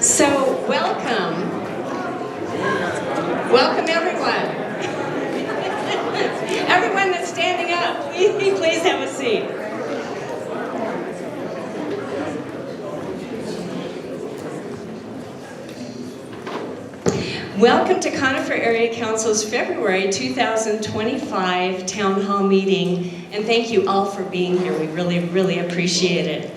So, welcome. Welcome, everyone. Everyone that's standing up, please have a seat. Welcome to Conifer Area Council's February 2025 Town Hall meeting, and thank you all for being here. We really, really appreciate it.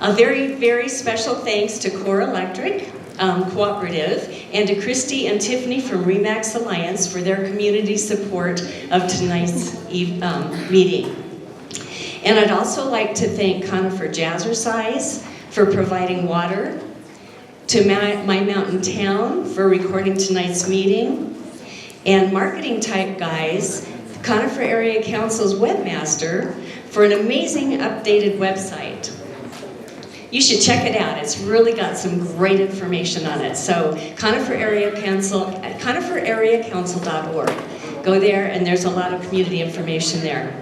A very, very special thanks to Core Electric, Cooperative, and to Christy and Tiffany from RE/MAX Alliance for their community support of tonight's meeting. And I'd also like to thank Conifer Jazzercise for providing water, to My Mountain Town for recording tonight's meeting, and Marketing Type Guys, Conifer Area Council's webmaster, for an amazing updated website. You should check it out. It's really got some great information on it. So Conifer Area Council at ConiferAreaCouncil.org. Go there, and there's a lot of community information there.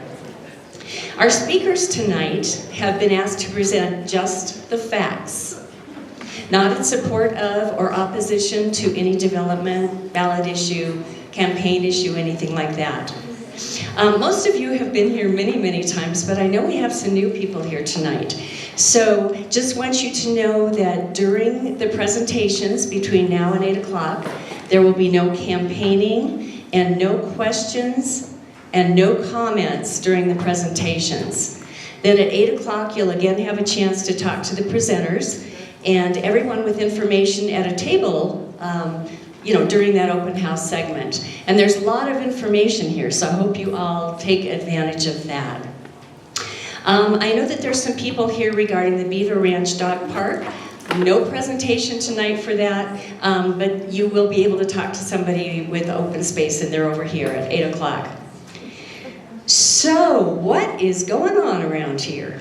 Our speakers tonight have been asked to present just the facts, not in support of or opposition to any development, ballot issue, campaign issue, anything like that. Most of you have been here many, many times, but I know we have some new people here tonight. So just want you to know that during the presentations between now and 8 o'clock, there will be no campaigning and no questions and no comments during the presentations. Then at 8 o'clock, you'll again have a chance to talk to the presenters and everyone with information at a table during that open house segment. And there's a lot of information here, so I hope you all take advantage of that. I know that there's some people here regarding the Beaver Ranch Dog Park. No presentation tonight for that, but you will be able to talk to somebody with open space, and they're over here at 8 o'clock. So, what is going on around here?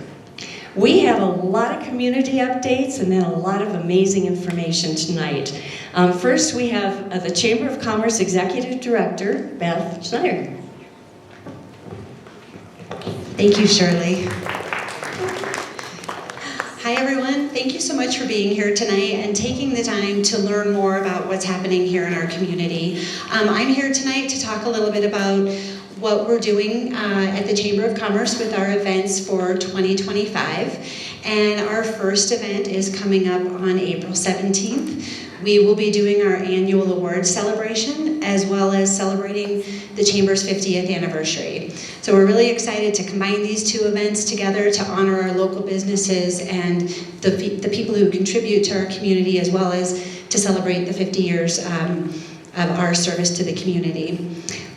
We have a lot of community updates and then a lot of amazing information tonight. First, we have the Chamber of Commerce Executive Director, Beth Schneider. Thank you, Shirley. Hi, everyone. Thank you so much for being here tonight and taking the time to learn more about what's happening here in our community. I'm here tonight to talk a little bit about what we're doing at the Chamber of Commerce with our events for 2025. And our first event is coming up on April 17th. We will be doing our annual awards celebration as well as celebrating the Chamber's 50th anniversary. So we're really excited to combine these two events together to honor our local businesses and the people who contribute to our community, as well as to celebrate the 50 years of our service to the community.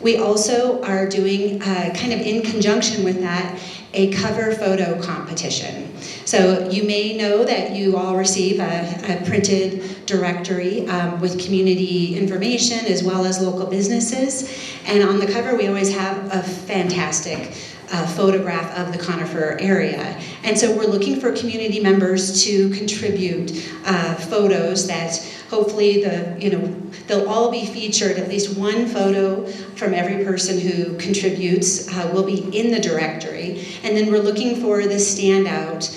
We also are doing, kind of in conjunction with that, a cover photo competition. So you may know that you all receive a printed directory with community information as well as local businesses. And on the cover, we always have a fantastic photograph of the Conifer area. And so we're looking for community members to contribute photos that hopefully they'll all be featured. At least one photo from every person who contributes will be in the directory. And then we're looking for the standout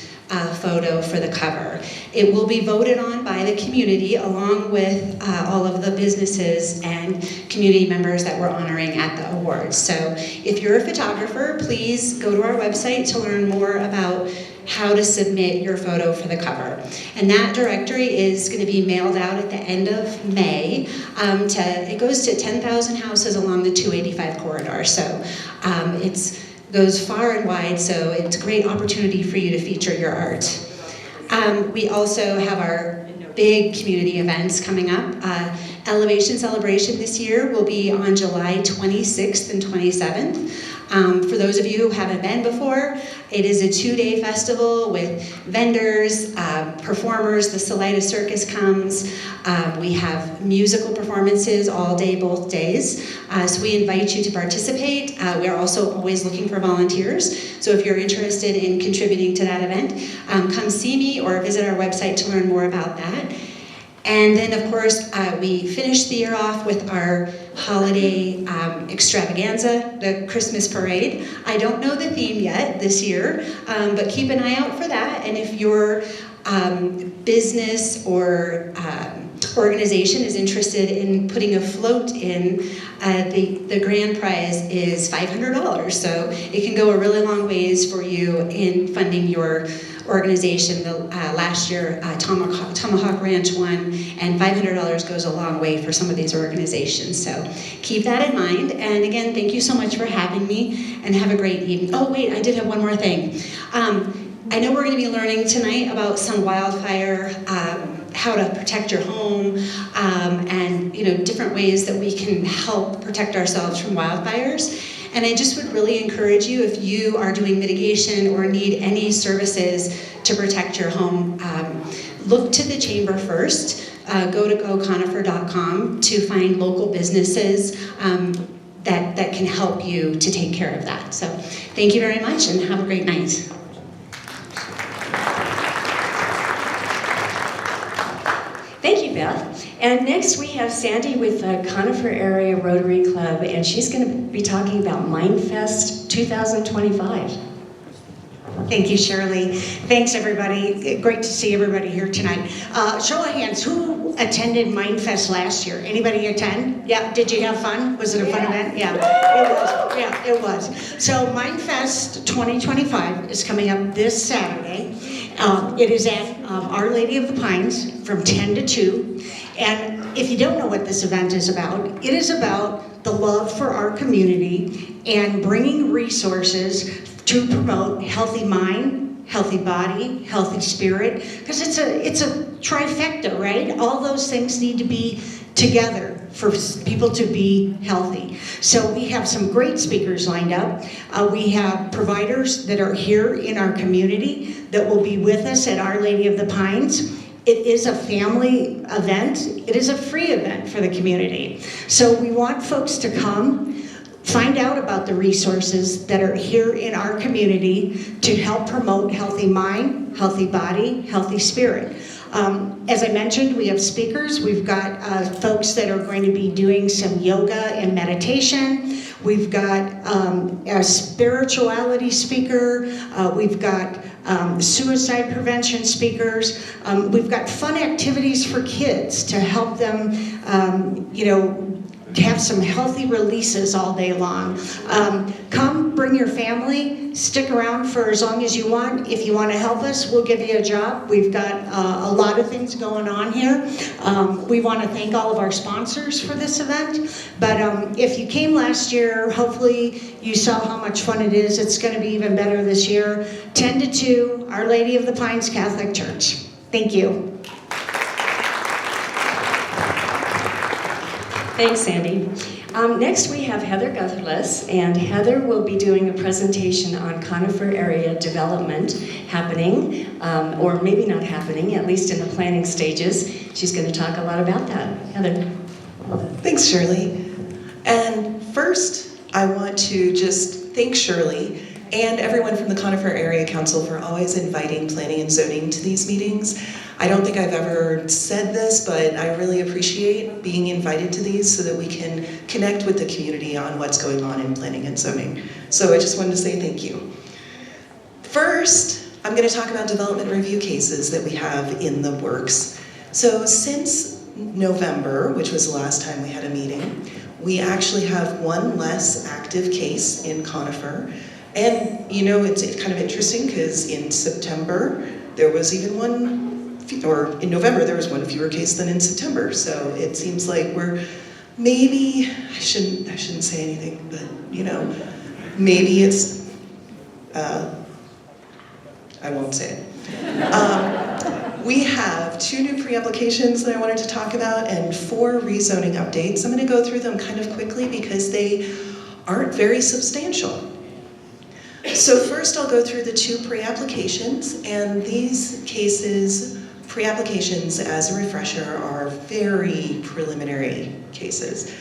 photo for the cover. It will be voted on by the community along with all of the businesses and community members that we're honoring at the awards. So if you're a photographer, please go to our website to learn more about how to submit your photo for the cover. And that directory is going to be mailed out at the end of May. It goes to 10,000 houses along the 285 corridor. So it goes far and wide, so it's a great opportunity for you to feature your art. We also have our big community events coming up. Elevation Celebration this year will be on July 26th and 27th. For those of you who haven't been before, it is a 2-day festival with vendors, performers. The Salida Circus comes. We have musical performances all day, both days. So we invite you to participate. We are also always looking for volunteers. So if you're interested in contributing to that event, come see me or visit our website to learn more about that. And then, of course, we finished the year off with our holiday extravaganza, the Christmas parade. I don't know the theme yet this year, but keep an eye out for that. And if you're business or organization is interested in putting a float in, the grand prize is $500. So it can go a really long ways for you in funding your organization. Last year, Tomahawk Ranch won, and $500 goes a long way for some of these organizations. So keep that in mind. And again, thank you so much for having me, and have a great evening. Oh wait, I did have one more thing. I know we're going to be learning tonight about some wildfire, how to protect your home, and different ways that we can help protect ourselves from wildfires. And I just would really encourage you, if you are doing mitigation or need any services to protect your home, look to the chamber first. Go to goconifer.com to find local businesses that can help you to take care of that. So thank you very much, and have a great night. Thank you, Beth. And next we have Sandy with the Conifer Area Rotary Club, and she's going to be talking about MindFest 2025. Thank you, Shirley. Thanks, everybody. Great to see everybody here tonight. Show of hands, who attended MindFest last year? Anybody attend? Yeah, did you have fun? Was it a fun event? Yeah, it was. Yeah, it was. So MindFest 2025 is coming up this Saturday. It is at Our Lady of the Pines from 10 to 2. And if you don't know what this event is about, it is about the love for our community and bringing resources to promote healthy mind, healthy body, healthy spirit, because it's a trifecta, right? All those things need to be together for people to be healthy. So we have some great speakers lined up. We have providers that are here in our community that will be with us at Our Lady of the Pines. It is a family event. It is a free event for the community. So we want folks to come, find out about the resources that are here in our community to help promote healthy mind, healthy body, healthy spirit. As I mentioned, we have speakers. We've got folks that are going to be doing some yoga and meditation. We've got a spirituality speaker. We've got suicide prevention speakers. We've got fun activities for kids to help them, have some healthy releases all day long. Come, bring your family, stick around for as long as you want. If you want to help us, we'll give you a job. We've got a lot of things going on here. We want to thank all of our sponsors for this event. But if you came last year, hopefully you saw how much fun it is. It's going to be even better this year. 10 to 2, Our Lady of the Pines Catholic Church. Thank you. Thanks, Sandy. Next we have Heather Gutherless, and Heather will be doing a presentation on Conifer area development happening, or maybe not happening, at least in the planning stages. She's going to talk a lot about that. Heather. Thanks, Shirley. And first, I want to just thank Shirley and everyone from the Conifer Area Council for always inviting planning and zoning to these meetings. I don't think I've ever said this, but I really appreciate being invited to these so that we can connect with the community on what's going on in planning and zoning. So I just wanted to say thank you. First, I'm going to talk about development review cases that we have in the works. So since November, which was the last time we had a meeting, we actually have one less active case in Conifer. And it's kind of interesting because in September, there was even one, or in November, there was one fewer case than in September. So it seems like we're maybe, I shouldn't say anything, but maybe it's, I won't say it. We have 2 new pre-applications that I wanted to talk about and 4 rezoning updates. I'm going to go through them kind of quickly because they aren't very substantial. So first I'll go through the 2 pre-applications, and these cases, pre-applications as a refresher, are very preliminary cases.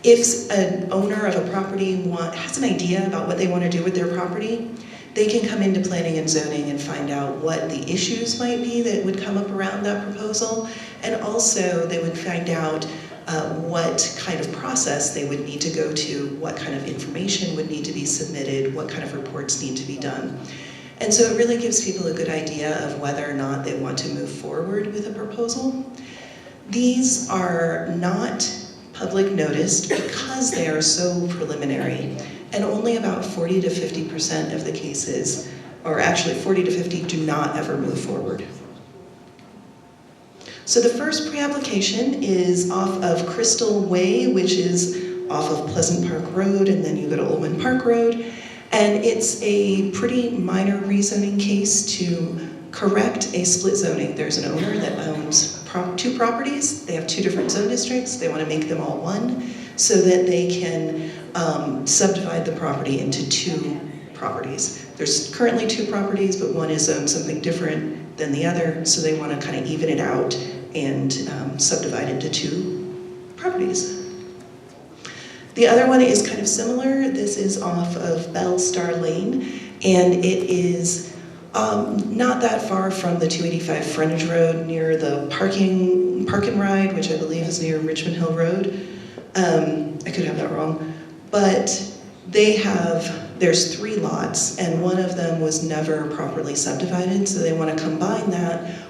If an owner of a property has an idea about what they want to do with their property, they can come into planning and zoning and find out what the issues might be that would come up around that proposal, and also they would find out what kind of process they would need to go to, what kind of information would need to be submitted, what kind of reports need to be done. And so it really gives people a good idea of whether or not they want to move forward with a proposal. These are not public noticed because they are so preliminary, and only about 40 to 50% of the cases, or actually 40 to 50, do not ever move forward. So the first pre-application is off of Crystal Way, which is off of Pleasant Park Road, and then you go to Olman Park Road. And it's a pretty minor rezoning case to correct a split zoning. There's an owner that owns two properties. They have two different zone districts. They want to make them all one so that they can subdivide the property into two properties. There's currently two properties, but one is zoned something different than the other, so they want to kind of even it out and subdivide into two properties. The other one is kind of similar. This is off of Bell Star Lane, and it is not that far from the 285 frontage road near the park and ride, which I believe is near Richmond Hill Road. I could have that wrong, but there's 3 lots, and one of them was never properly subdivided, so they want to combine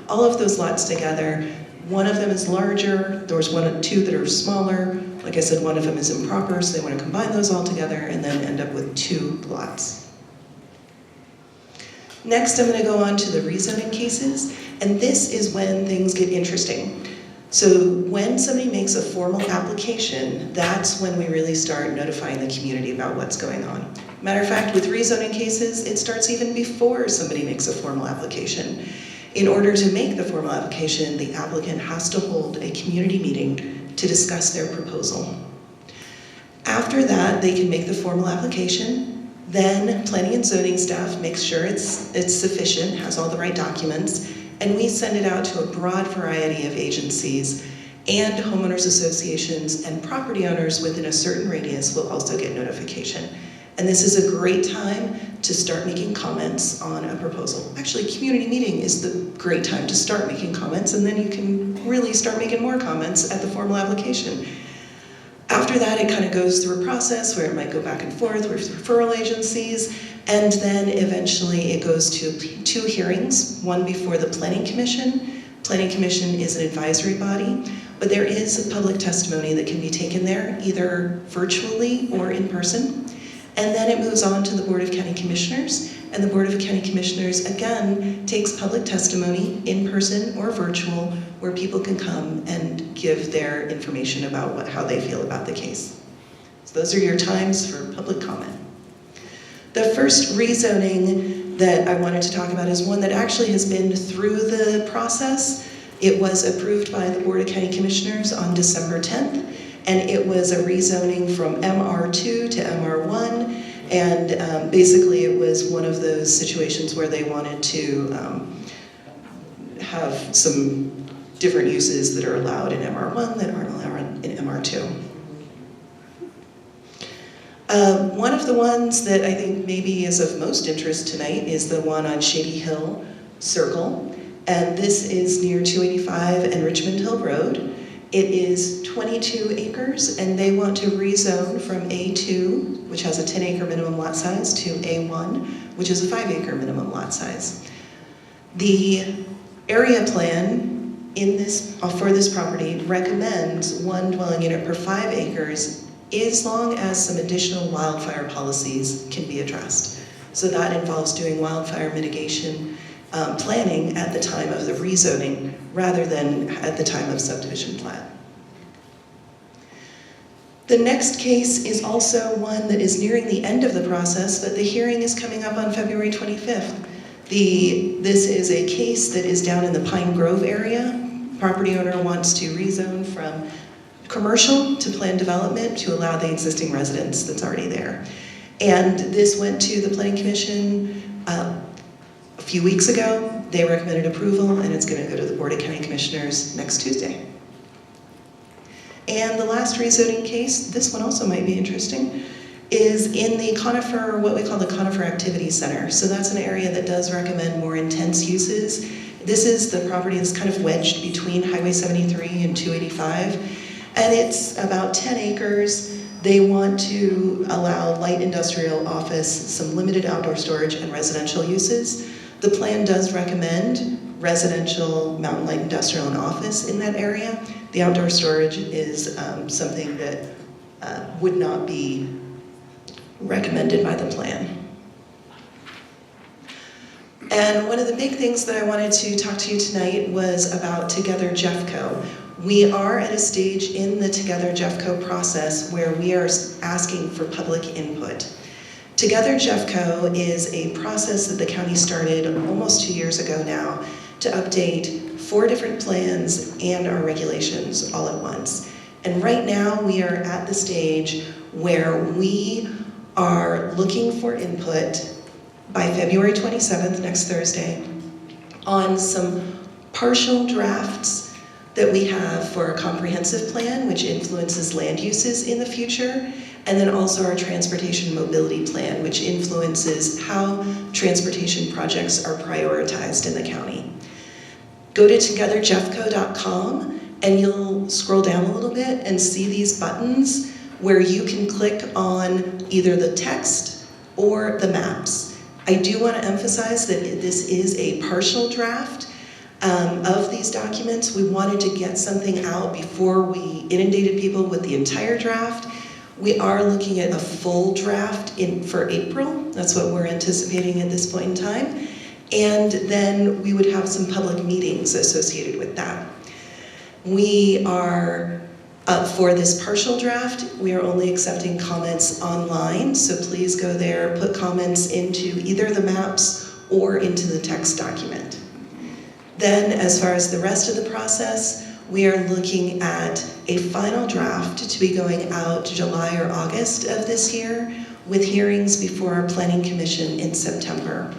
all of those lots together. One of them is larger, there's 1 and 2 that are smaller. Like I said, one of them is improper, so they want to combine those all together and then end up with 2 lots. Next, I'm going to go on to the rezoning cases, and this is when things get interesting. So when somebody makes a formal application, that's when we really start notifying the community about what's going on. Matter of fact, with rezoning cases, it starts even before somebody makes a formal application. In order to make the formal application, the applicant has to hold a community meeting to discuss their proposal. After that, they can make the formal application. Then planning and zoning staff makes sure it's sufficient, has all the right documents, and we send it out to a broad variety of agencies, and homeowners associations and property owners within a certain radius will also get notification. And this is a great time to start making comments on a proposal. Actually, community meeting is the great time to start making comments, and then you can really start making more comments at the formal application. After that, it kind of goes through a process where it might go back and forth with referral agencies, and then eventually it goes to 2 hearings, one before the Planning Commission. Planning Commission is an advisory body, but there is a public testimony that can be taken there, either virtually or in person. And then it moves on to the Board of County Commissioners, and the Board of County Commissioners, again, takes public testimony, in person or virtual, where people can come and give their information about how they feel about the case. So those are your times for public comment. The first rezoning that I wanted to talk about is one that actually has been through the process. It was approved by the Board of County Commissioners on December 10th. And it was a rezoning from MR2 to MR1, and basically it was one of those situations where they wanted to have some different uses that are allowed in MR1 that aren't allowed in MR2. One of the ones that I think maybe is of most interest tonight is the one on Shady Hill Circle, and this is near 285 and Richmond Hill Road. It is 22 acres, and they want to rezone from A2, which has a 10-acre minimum lot size, to A1, which is a 5-acre minimum lot size. The area plan for this property recommends 1 dwelling unit per 5 acres as long as some additional wildfire policies can be addressed. So that involves doing wildfire mitigation planning at the time of the rezoning rather than at the time of subdivision plat. The next case is also one that is nearing the end of the process, but the hearing is coming up on February 25th. This is a case that is down in the Pine Grove area. Property owner wants to rezone from commercial to planned development to allow the existing residence that's already there. And this went to the Planning Commission a few weeks ago. They recommended approval, and it's going to go to the Board of County Commissioners next Tuesday. And the last rezoning case, this one also might be interesting, is in the Conifer, what we call the Conifer Activity Center. So that's an area that does recommend more intense uses. This is the property that's kind of wedged between Highway 73 and 285, and it's about 10 acres. They want to allow light industrial office, some limited outdoor storage, and residential uses. The plan does recommend residential, mountain light industrial, and office in that area. The outdoor storage is something that would not be recommended by the plan. And one of the big things that I wanted to talk to you tonight was about Together Jeffco. We are at a stage in the Together Jeffco process where we are asking for public input. Together Jeffco is a process that the county started almost 2 years ago now to update 4 different plans and our regulations all at once. And right now we are at the stage where we are looking for input by February 27th, next Thursday, on some partial drafts that we have for a comprehensive plan, which influences land uses in the future, and then also our transportation mobility plan, which influences how transportation projects are prioritized in the county. Go to togetherjeffco.com and you'll scroll down a little bit and see these buttons where you can click on either the text or the maps. I do want to emphasize that this is a partial draft of these documents. We wanted to get something out before we inundated people with the entire draft. We are looking at a full draft for April. That's what we're anticipating at this point in time. And then we would have some public meetings associated with that. We are, for this partial draft, we are only accepting comments online, so please go there, put comments into either the maps or into the text document. Then, as far as the rest of the process, we are looking at a final draft to be going out July or August of this year, with hearings before our Planning Commission in September.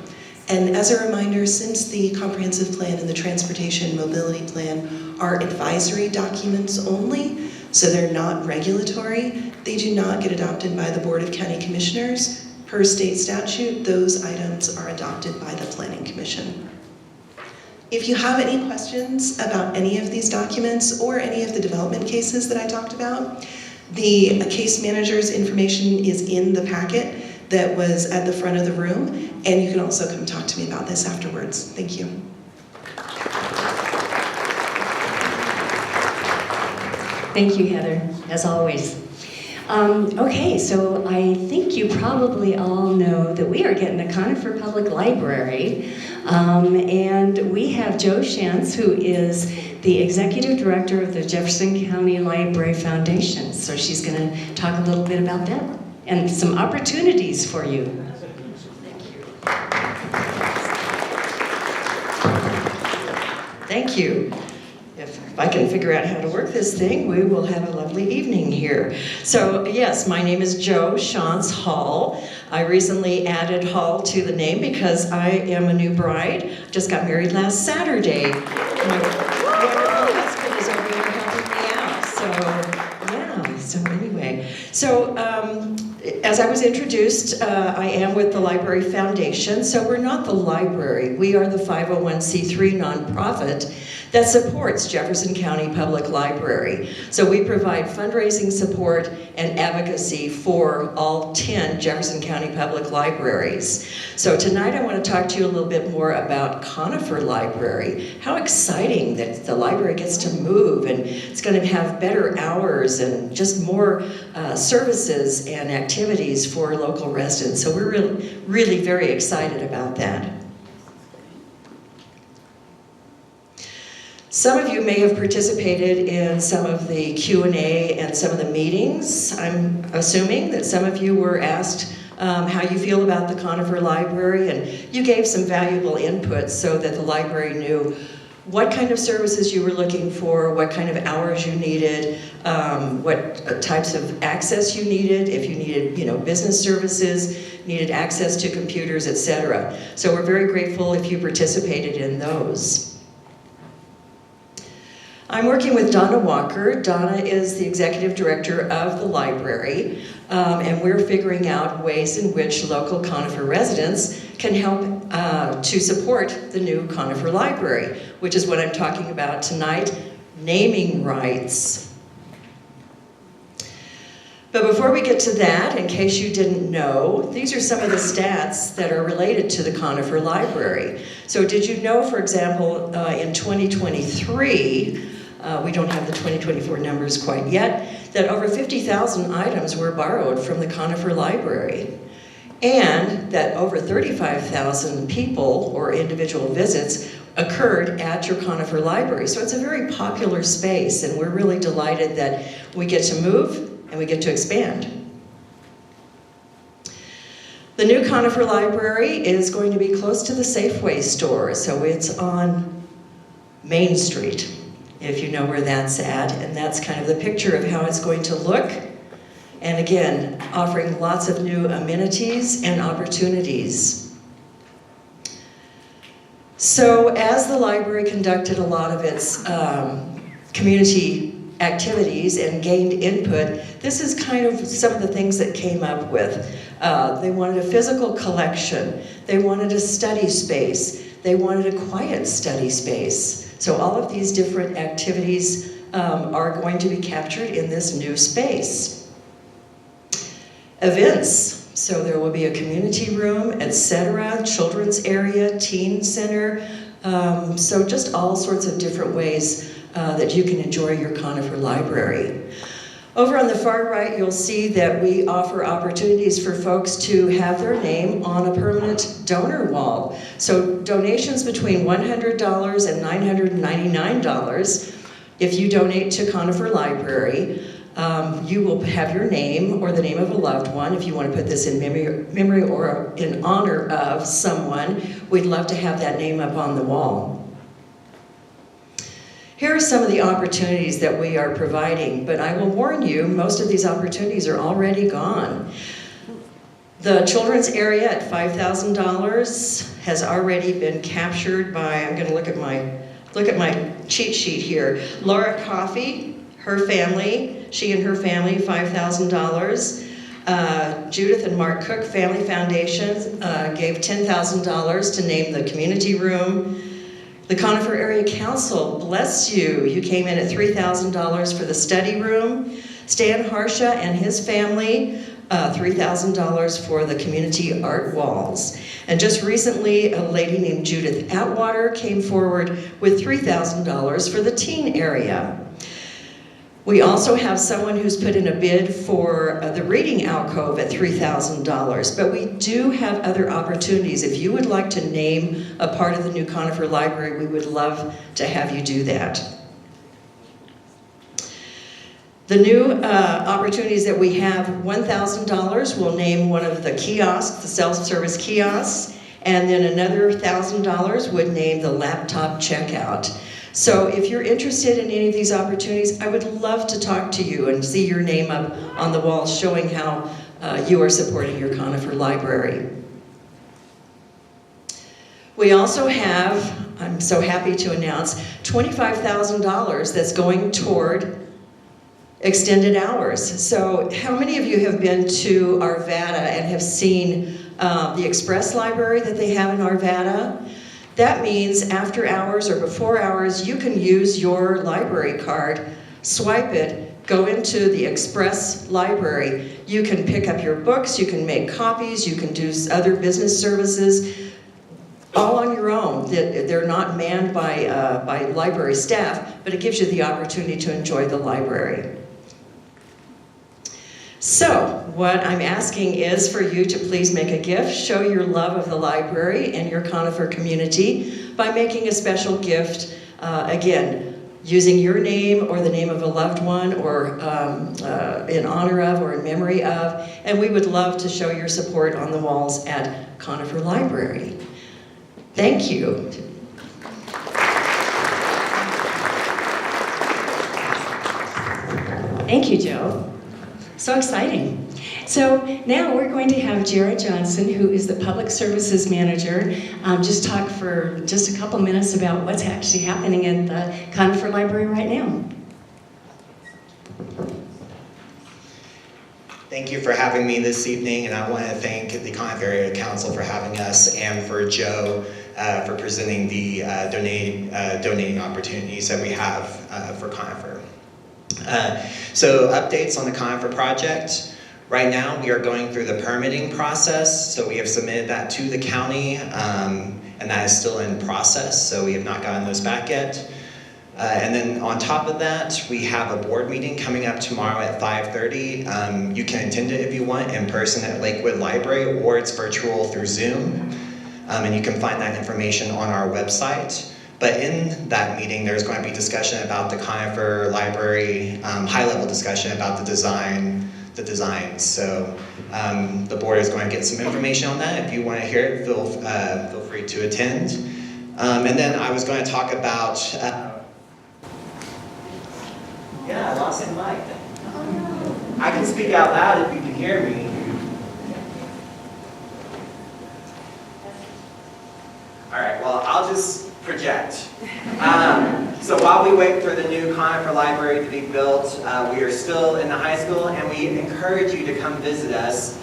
And as a reminder, since the comprehensive plan and the transportation mobility plan are advisory documents only, so they're not regulatory, they do not get adopted by the Board of County Commissioners. Per state statute, those items are adopted by the Planning Commission. If you have any questions about any of these documents or any of the development cases that I talked about, the case manager's information is in the packet that was at the front of the room, and you can also come talk to me about this afterwards. Thank you. Thank you, Heather, as always. Okay, so I think you probably all know that we are getting the Conifer Public Library, and we have Jo Shantz, who is the Executive Director of the Jefferson County Library Foundation. So she's going to talk a little bit about that and some opportunities for you. Thank you. If I can figure out how to work this thing, we will have a lovely evening here. So yes, my name is Jo Shantz Hall. I recently added Hall to the name because I am a new bride. Just got married last Saturday. My wonderful husband is over here helping me out. So anyway. So as I was introduced, I am with the Library Foundation. So we're not the library. We are the 501c3 nonprofit that supports Jefferson County Public Library. So we provide fundraising support and advocacy for all 10 Jefferson County Public Libraries. So tonight I want to talk to you a little bit more about Conifer Library. How exciting that the library gets to move, and it's going to have better hours and just more services and activities for local residents. So we're really very excited about that. Some of you may have participated in some of the Q&A and some of the meetings. I'm assuming that some of you were asked how you feel about the Conifer Library, and you gave some valuable input so that the library knew what kind of services you were looking for, what kind of hours you needed, what types of access you needed, if you needed, business services, needed access to computers, etc. So we're very grateful if you participated in those. I'm working with Donna Walker. Donna is the executive director of the library, and we're figuring out ways in which local Conifer residents can help to support the new Conifer Library, which is what I'm talking about tonight, naming rights. But before we get to that, in case you didn't know, these are some of the stats that are related to the Conifer Library. So did you know, for example, in 2023, we don't have the 2024 numbers quite yet, that over 50,000 items were borrowed from the Conifer Library, and that over 35,000 people or individual visits occurred at your Conifer Library. So it's a very popular space, and we're really delighted that we get to move and we get to expand. The new Conifer Library is going to be close to the Safeway store, so it's on Main Street, if you know where that's at, and that's kind of the picture of how it's going to look. And again, offering lots of new amenities and opportunities. So as the library conducted a lot of its community activities and gained input, this is kind of some of the things that came up with. They wanted a physical collection. They wanted a study space. They wanted a quiet study space. So all of these different activities are going to be captured in this new space. Events. So there will be a community room, etc., children's area, teen center. So just all sorts of different ways that you can enjoy your Conifer Library. Over on the far right, you'll see that we offer opportunities for folks to have their name on a permanent donor wall. So donations between $100 and $999. If you donate to Conifer Library, you will have your name or the name of a loved one. If you want to put this in memory or in honor of someone, we'd love to have that name up on the wall. Here are some of the opportunities that we are providing, but I will warn you, most of these opportunities are already gone. The children's area at $5,000 has already been captured by, I'm going to look at my cheat sheet here. Laura Coffey, her family, she and her family, $5,000. Judith and Mark Cook Family Foundation gave $10,000 to name the community room. The Conifer Area Council, bless you, you came in at $3,000 for the study room. Stan Harsha and his family, $3,000 for the community art walls. And just recently, a lady named Judith Atwater came forward with $3,000 for the teen area. We also have someone who's put in a bid for the reading alcove at $3,000, but we do have other opportunities. If you would like to name a part of the new Conifer Library, we would love to have you do that. The new opportunities that we have, $1,000 will name one of the kiosks, the self-service kiosks, and then another $1,000 would name the laptop checkout. So if you're interested in any of these opportunities, I would love to talk to you and see your name up on the wall showing how you are supporting your Conifer Library. We also have, I'm so happy to announce, $25,000 that's going toward extended hours. So how many of you have been to Arvada and have seen the Express Library that they have in Arvada? That means after hours or before hours, you can use your library card, swipe it, go into the Express Library. You can pick up your books, you can make copies, you can do other business services, all on your own. They're not manned by library staff, but it gives you the opportunity to enjoy the library. So, what I'm asking is for you to please make a gift, show your love of the library and your Conifer community by making a special gift, again, using your name or the name of a loved one or in honor of or in memory of, and we would love to show your support on the walls at Conifer Library. Thank you. Thank you, Joe. So exciting. So now we're going to have Jared Johnson, who is the Public Services Manager, just talk for just a couple minutes about what's actually happening at the Conifer Library right now. Thank you for having me this evening, and I want to thank the Conifer Area Council for having us and for Joe for presenting the donating opportunities that we have for Conifer. So updates on the Conifer project. Right now, we are going through the permitting process. So we have submitted that to the county, and that is still in process. So we have not gotten those back yet. And then on top of that, we have a board meeting coming up tomorrow at 5:30. You can attend it if you want in person at Lakewood Library, or it's virtual through Zoom. And you can find that information on our website. But in that meeting, there's going to be discussion about the Conifer Library, high-level discussion about the designs. So the board is going to get some information on that. If you want to hear it, feel free to attend. And then I was going to talk about... Yeah, I lost the mic. I can speak out loud if you can hear me. All right, well, I'll just project. So while we wait for the new Conifer Library to be built, we are still in the high school, and we encourage you to come visit us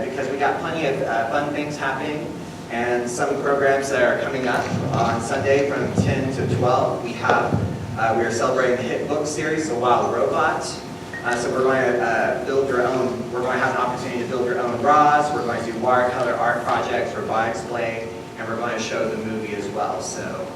because we got plenty of fun things happening and some programs that are coming up on Sunday from 10 to 12. We are celebrating the hit book series, The Wild Robot. So we're going to build your own, we're going to have an opportunity to build your own bras, we're going to do watercolor art projects, robotics play, and we're going to show the movie as well. So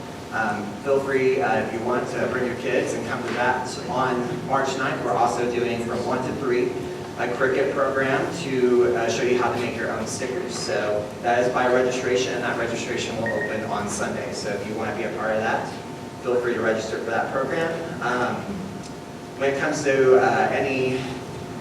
feel free, if you want, to bring your kids and come to that. On March 9th, we're also doing from 1 to 3 a cricket program to show you how to make your own stickers. So that is by registration, and that registration will open on Sunday. So if you want to be a part of that, feel free to register for that program. When it comes to any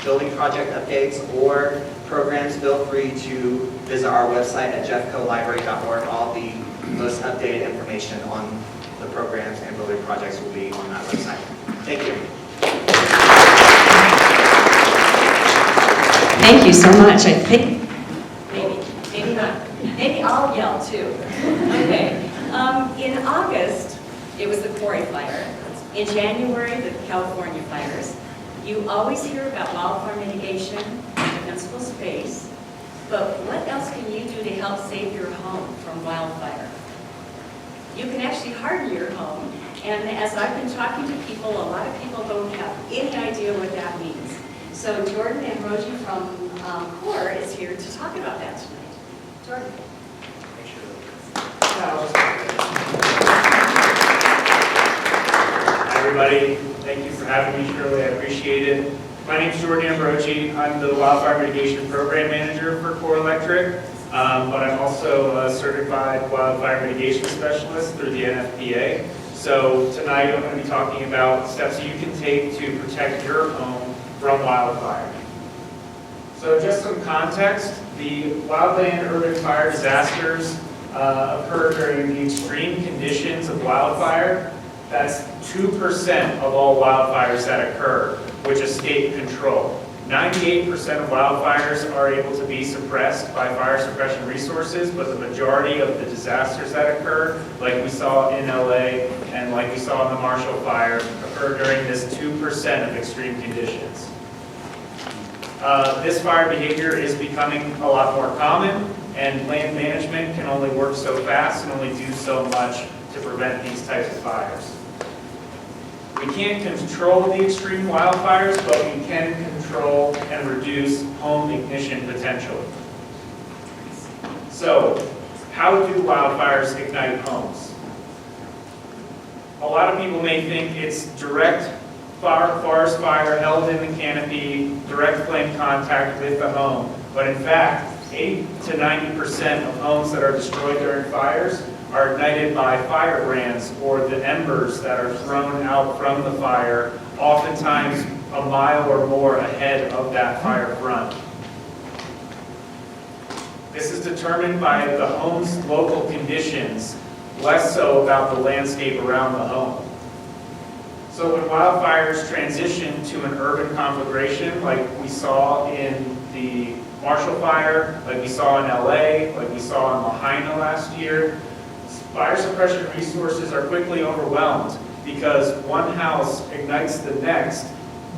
building project updates or programs, feel free to visit our website at jeffcolibrary.org. All the most updated information on the programs and building projects will be on that website. Thank you. Thank you so much. I think, maybe not. Maybe I'll yell too. Okay. In August, it was the quarry fire. In January, the California fires. You always hear about wildfire mitigation, defensible space, but what else can you do to help save your home from wildfire? You can actually harden your home, and as I've been talking to people, a lot of people don't have any idea what that means. So Jordan Ambrogi from CORE is here to talk about that tonight. Jordan. Hi everybody, thank you for having me, Shirley, I appreciate it. My name is Jordan Ambrogi. I'm the Wildfire Mitigation Program Manager for CORE Electric, but I'm also a certified wildfire mitigation specialist through the NFPA. So tonight I'm going to be talking about steps you can take to protect your home from wildfire. So just some context, the wildland urban fire disasters occur during the extreme conditions of wildfire. That's 2% of all wildfires that occur, which escape control. 98% of wildfires are able to be suppressed by fire suppression resources, but the majority of the disasters that occur, like we saw in LA and like we saw in the Marshall Fire, occur during this 2% of extreme conditions. This fire behavior is becoming a lot more common, and land management can only work so fast and only do so much to prevent these types of fires. We can't control the extreme wildfires, but we can control and reduce home ignition potential. So, how do wildfires ignite homes? A lot of people may think it's direct forest fire held in the canopy, direct flame contact with the home, but in fact, 80 to 90% of homes that are destroyed during fires are ignited by firebrands or the embers that are thrown out from the fire, oftentimes a mile or more ahead of that fire front. This is determined by the home's local conditions, less so about the landscape around the home. So when wildfires transition to an urban conflagration, like we saw in the Marshall Fire, like we saw in LA, like we saw in Lahaina last year, fire suppression resources are quickly overwhelmed because one house ignites the next,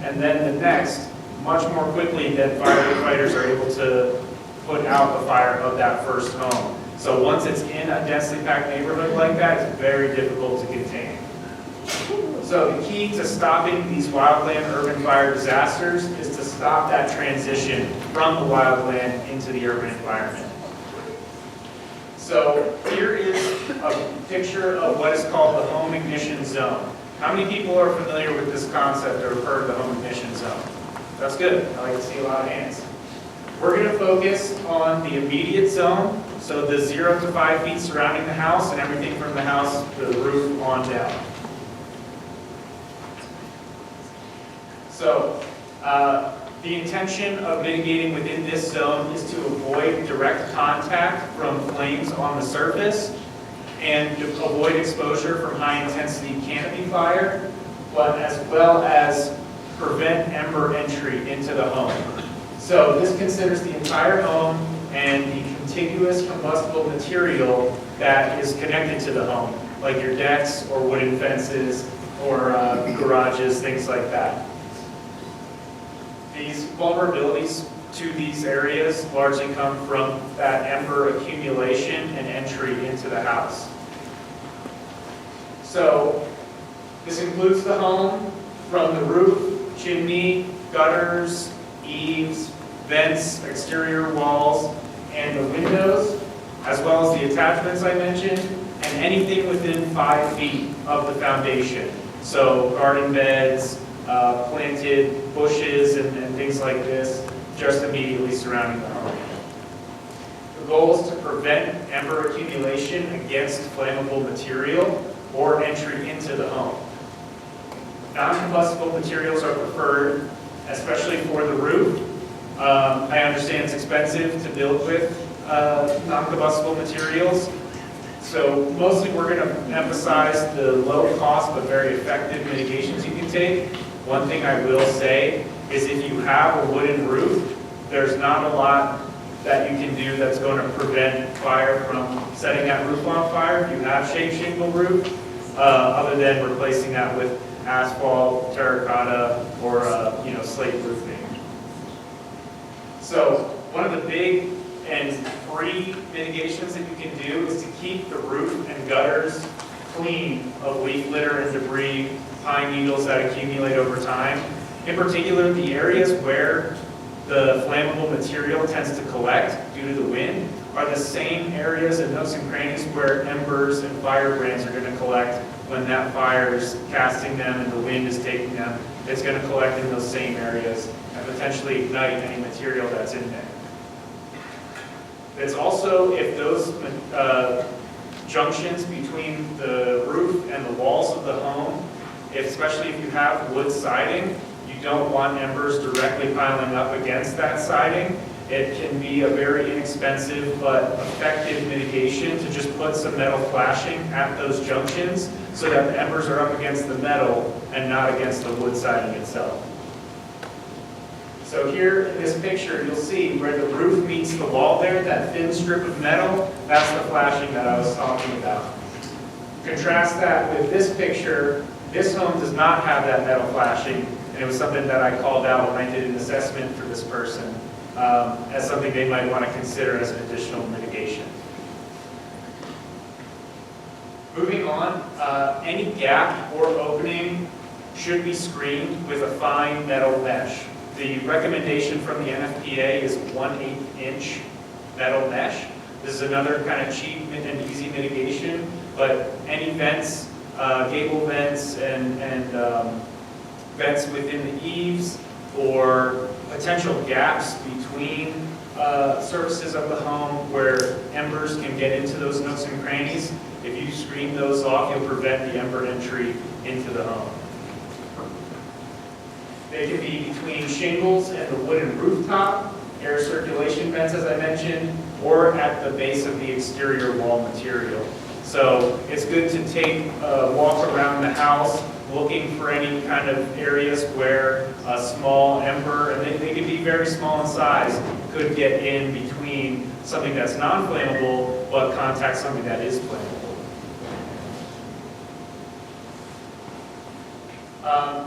and then the next, much more quickly than firefighters are able to put out the fire of that first home. So once it's in a densely packed neighborhood like that, it's very difficult to contain. So the key to stopping these wildland urban fire disasters is to stop that transition from the wildland into the urban environment. So here is a picture of what is called the home ignition zone. How many people are familiar with this concept or have heard of the home ignition zone? That's good. I like to see a lot of hands. We're going to focus on the immediate zone, so the 0 to 5 feet surrounding the house and everything from the house to the roof on down. So the intention of mitigating within this zone is to avoid direct contact from flames on the surface and to avoid exposure from high-intensity canopy fire, but as well as prevent ember entry into the home. So this considers the entire home and the contiguous combustible material that is connected to the home, like your decks or wooden fences or garages, things like that. These vulnerabilities to these areas largely come from that ember accumulation and entry into the house. So this includes the home from the roof, chimney, gutters, eaves, vents, exterior walls, and the windows, as well as the attachments I mentioned, and anything within 5 feet of the foundation. So garden beds, planted bushes and things like this, just immediately surrounding the home. The goal is to prevent ember accumulation against flammable material or entry into the home. Non-combustible materials are preferred, especially for the roof. I understand it's expensive to build with non-combustible materials. So mostly we're going to emphasize the low cost but very effective mitigations you can take. One thing I will say is if you have a wooden roof, there's not a lot that you can do that's going to prevent fire from setting that roof on fire if you have shake shingle roof, other than replacing that with asphalt, terracotta, or slate roofing. So one of the big and free mitigations that you can do is to keep the roof and gutters clean of leaf litter and debris, pine needles that accumulate over time. In particular, the areas where the flammable material tends to collect due to the wind are the same areas and nooks and crannies where embers and firebrands are going to collect when that fire is casting them and the wind is taking them. It's going to collect in those same areas and potentially ignite any material that's in there. It's also, if those junctions between the roof and the walls of the home, especially if you have wood siding, you don't want embers directly piling up against that siding. It can be a very inexpensive but effective mitigation to just put some metal flashing at those junctions so that the embers are up against the metal and not against the wood siding itself. So here in this picture, you'll see where the roof meets the wall there, that thin strip of metal, that's the flashing that I was talking about. Contrast that with this picture. This home does not have that metal flashing, and it was something that I called out when I did an assessment for this person as something they might want to consider as an additional mitigation. Moving on, any gap or opening should be screened with a fine metal mesh. The recommendation from the NFPA is 1/8 inch metal mesh. This is another kind of cheap and easy mitigation, but any vents, gable vents and vents within the eaves or potential gaps between surfaces of the home where embers can get into those nooks and crannies, if you screen those off, you'll prevent the ember entry into the home. They can be between shingles and the wooden rooftop, air circulation vents as I mentioned, or at the base of the exterior wall material. So it's good to take a walk around the house looking for any kind of areas where a small ember, and they can be very small in size, could get in between something that's non-flammable but contact something that is flammable.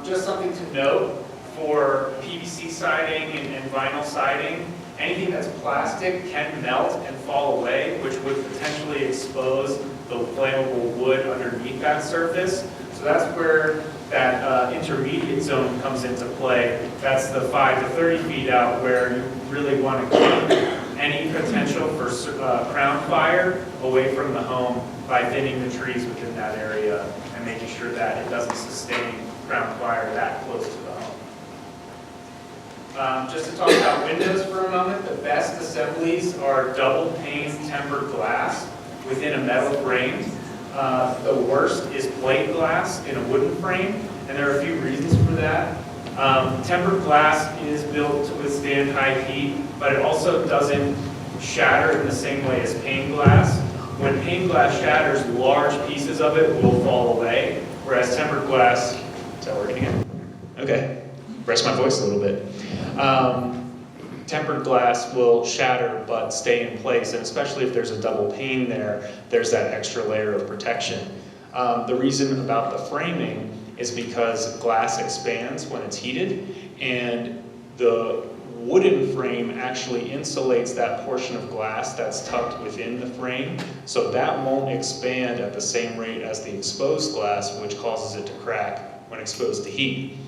Just something to note for PVC siding and vinyl siding, anything that's plastic can melt and fall away, which would potentially expose the flammable wood underneath that surface. So that's where that intermediate zone comes into play. That's the 5 to 30 feet out where you really want to keep any potential for crown fire away from the home by thinning the trees within that area and making sure that it doesn't sustain crown fire that close to the home. Just to talk about windows for a moment, the best assemblies are double pane tempered glass within a metal frame. The worst is plate glass in a wooden frame, and there are a few reasons for that. Tempered glass is built to withstand high heat, but it also doesn't shatter in the same way as pane glass. When pane glass shatters, large pieces of it will fall away, whereas tempered glass, is that working again? Okay, rest my voice a little bit. Tempered glass will shatter but stay in place, and especially if there's a double pane there, there's that extra layer of protection. The reason about the framing is because glass expands when it's heated, and the wooden frame actually insulates that portion of glass that's tucked within the frame, so that won't expand at the same rate as the exposed glass, which causes it to crack when exposed to heat.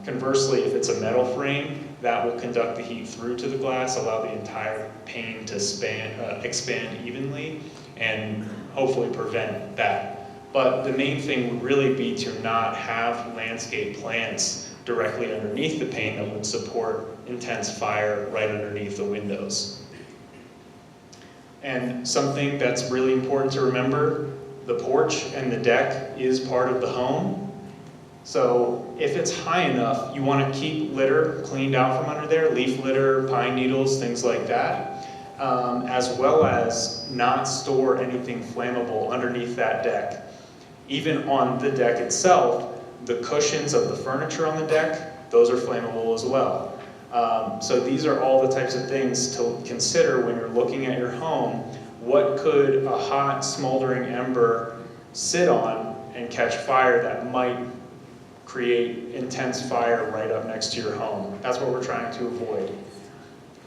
Conversely, if it's a metal frame, that will conduct the heat through to the glass, allow the entire pane to expand evenly, and hopefully prevent that. But the main thing would really be to not have landscape plants directly underneath the pane that would support intense fire right underneath the windows. And something that's really important to remember, the porch and the deck is part of the home. So if it's high enough, you want to keep litter cleaned out from under there, leaf litter, pine needles, things like that, as well as not store anything flammable underneath that deck. Even on the deck itself, the cushions of the furniture on the deck, those are flammable as well. So these are all the types of things to consider when you're looking at your home. What could a hot, smoldering ember sit on and catch fire that might create intense fire right up next to your home? That's what we're trying to avoid.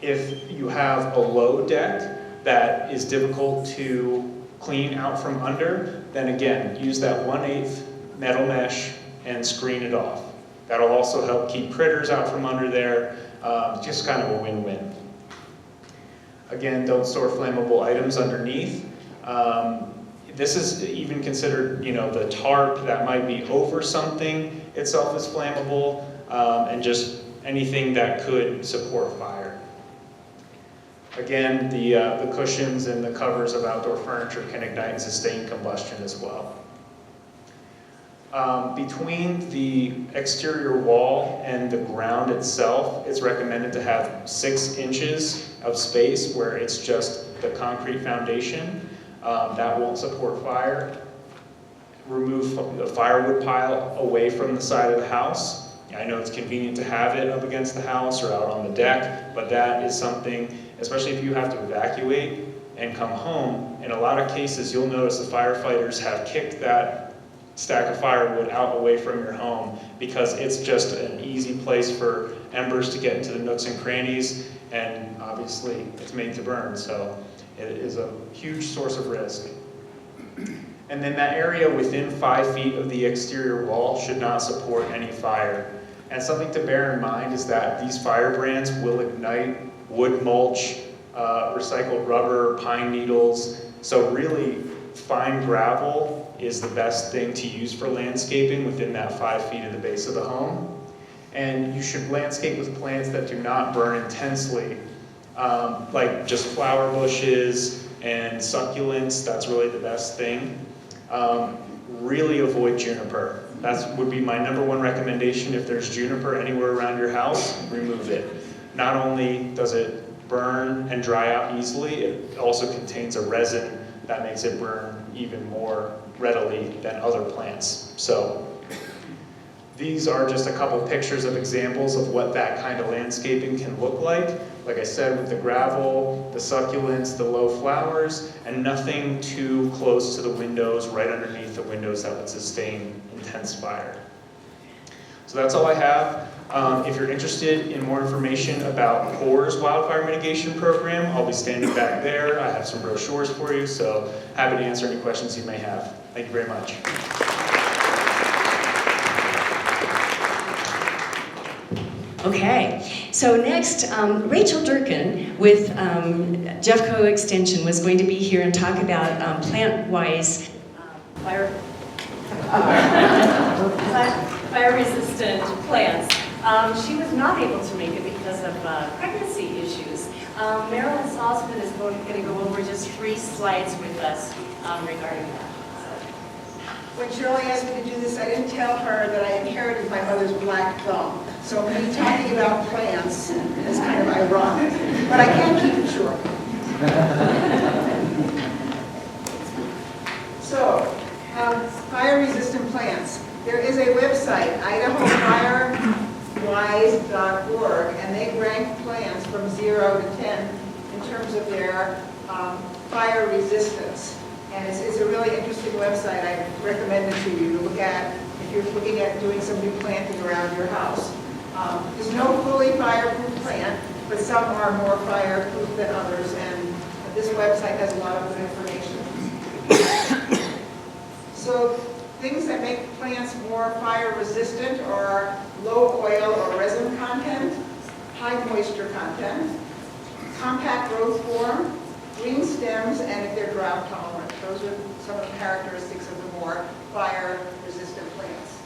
If you have a low deck that is difficult to clean out from under, then again, use that 1/8 metal mesh and screen it off. That'll also help keep critters out from under there, just kind of a win-win. Again, don't store flammable items underneath. This is even considered, the tarp that might be over something itself is flammable, and just anything that could support fire. Again, the cushions and the covers of outdoor furniture can ignite and sustain combustion as well. Between the exterior wall and the ground itself, it's recommended to have 6 inches of space where it's just the concrete foundation. That won't support fire. Remove the firewood pile away from the side of the house. I know it's convenient to have it up against the house or out on the deck, but that is something, especially if you have to evacuate and come home, in a lot of cases you'll notice the firefighters have kicked that stack of firewood out away from your home because it's just an easy place for embers to get into the nooks and crannies, and obviously it's made to burn, so it is a huge source of risk. And then that area within 5 feet of the exterior wall should not support any fire. And something to bear in mind is that these firebrands will ignite wood mulch, recycled rubber, pine needles. So really, fine gravel is the best thing to use for landscaping within that 5 feet of the base of the home. And you should landscape with plants that do not burn intensely, like just flower bushes and succulents. That's really the best thing. Really avoid juniper. That would be my #1 recommendation. If there's juniper anywhere around your house, remove it. Not only does it burn and dry out easily, it also contains a resin that makes it burn even more readily than other plants. So these are just a couple pictures of examples of what that kind of landscaping can look like. Like I said, with the gravel, the succulents, the low flowers, and nothing too close to the windows, right underneath the windows that would sustain intense fire. So that's all I have. If you're interested in more information about CORE's wildfire mitigation program, I'll be standing back there. I have some brochures for you, so happy to answer any questions you may have. Thank you very much. Okay, so next, Rachel Durkin with Jeffco Extension was going to be here and talk about plant-wise fire-resistant plants. She was not able to make it because of pregnancy issues. Marilyn Salzman is going to go over just 3 slides with us regarding that. When Shirley asked me to do this, I didn't tell her that I inherited my mother's black thumb. So me talking about plants is kind of ironic, but I can keep it short. So, fire-resistant plants. There is a website, IdahoFirewise.org, and they rank plants from 0 to 10 in terms of their fire resistance. And it's a really interesting website. I recommend it to you to look at if you're looking at doing some new planting around your house. There's no fully fireproof plant, but some are more fireproof than others, and this website has a lot of good information. So things that make plants more fire resistant are low oil or resin content, high moisture content, compact growth form, green stems, and if they're drought tolerant. Those are some of the characteristics of the more fire-resistant plants.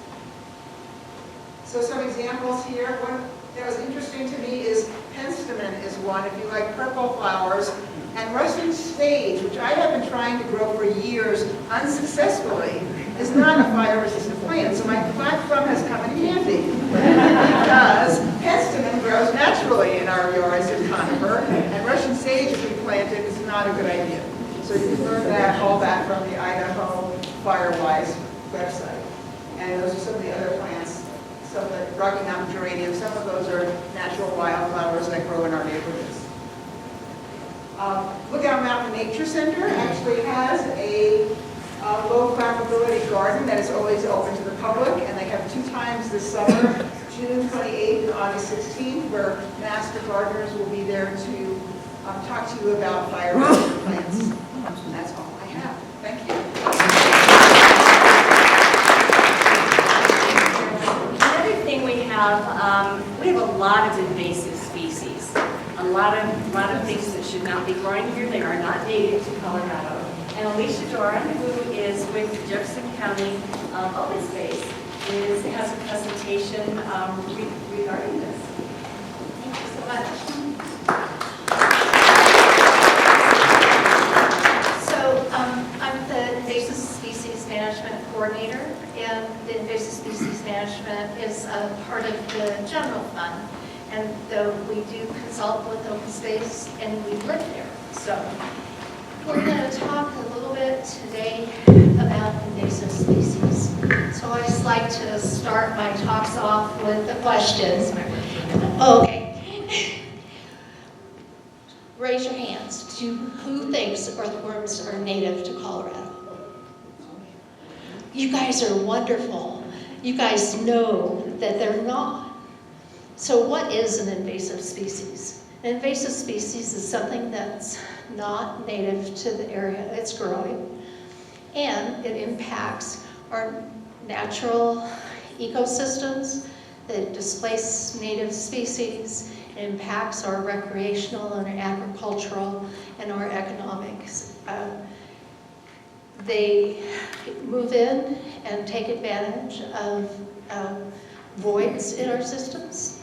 So some examples here. One that was interesting to me is penstemon is one, if you like purple flowers, and Russian sage, which I have been trying to grow for years unsuccessfully, is not a fire-resistant plant. So my black thumb has come in handy because penstemon grows naturally in our yards in Conifer, and Russian sage, if you plant it, is not a good idea. So you can learn that all back from the Idaho Firewise website. And those are some of the other plants. Some of the Rocky Mountain geranium, some of those are natural wildflowers that grow in our neighborhoods. Lookout Mountain Nature Center actually has a low flammability garden that is always open to the public, and they have 2 times this summer, June 28th and August 16th, where master gardeners will be there to talk to you about fire-resistant plants. And that's all I have. Thank you. Another thing we have a lot of invasive species. A lot of things that should not be growing here. They are not native to Colorado. And Alicia Doran, who is with the Jefferson County Open Space, has a presentation regarding this. Thank you so much. I'm the invasive species management coordinator, and the invasive species management is a part of the general fund. And though we do consult with open space, and we live there. So we're going to talk a little bit today about invasive species. So I just like to start my talks off with the questions. Okay. Raise your hands. Who thinks earthworms are native to Colorado? You guys are wonderful. You guys know that they're not. So what is an invasive species? An invasive species is something that's not native to the area it's growing, and it impacts our natural ecosystems, that displace native species, it impacts our recreational and agricultural and our economics. They move in and take advantage of voids in our systems.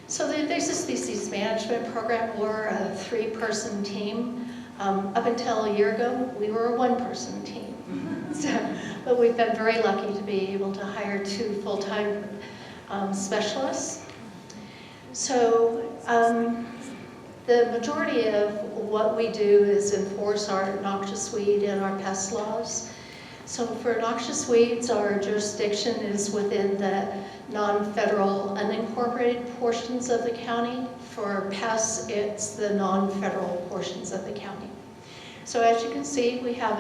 So the invasive species management program, we're a 3-person team. Up until a year ago, we were a 1-person team. But we've been very lucky to be able to hire 2 full-time specialists. So the majority of what we do is enforce our noxious weed and our pest laws. So for noxious weeds, our jurisdiction is within the non-federal unincorporated portions of the county. For pests, it's the non-federal portions of the county. So as you can see, we have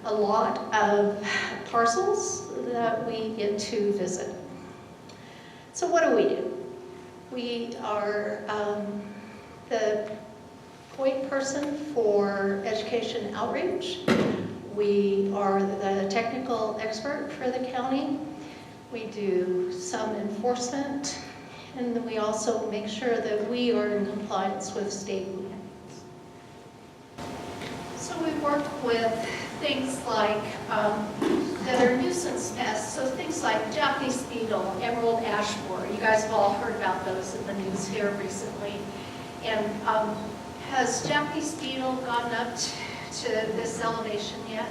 a lot of parcels that we get to visit. So what do? We are the point person for education outreach. We are the technical expert for the county. We do some enforcement And then we also make sure that we are in compliance with state rules. So we work with things like that are nuisance pests. So things like Japanese beetle, emerald ash borer. You guys have all heard about those in the news here recently. And has Japanese beetle gotten up to this elevation yet?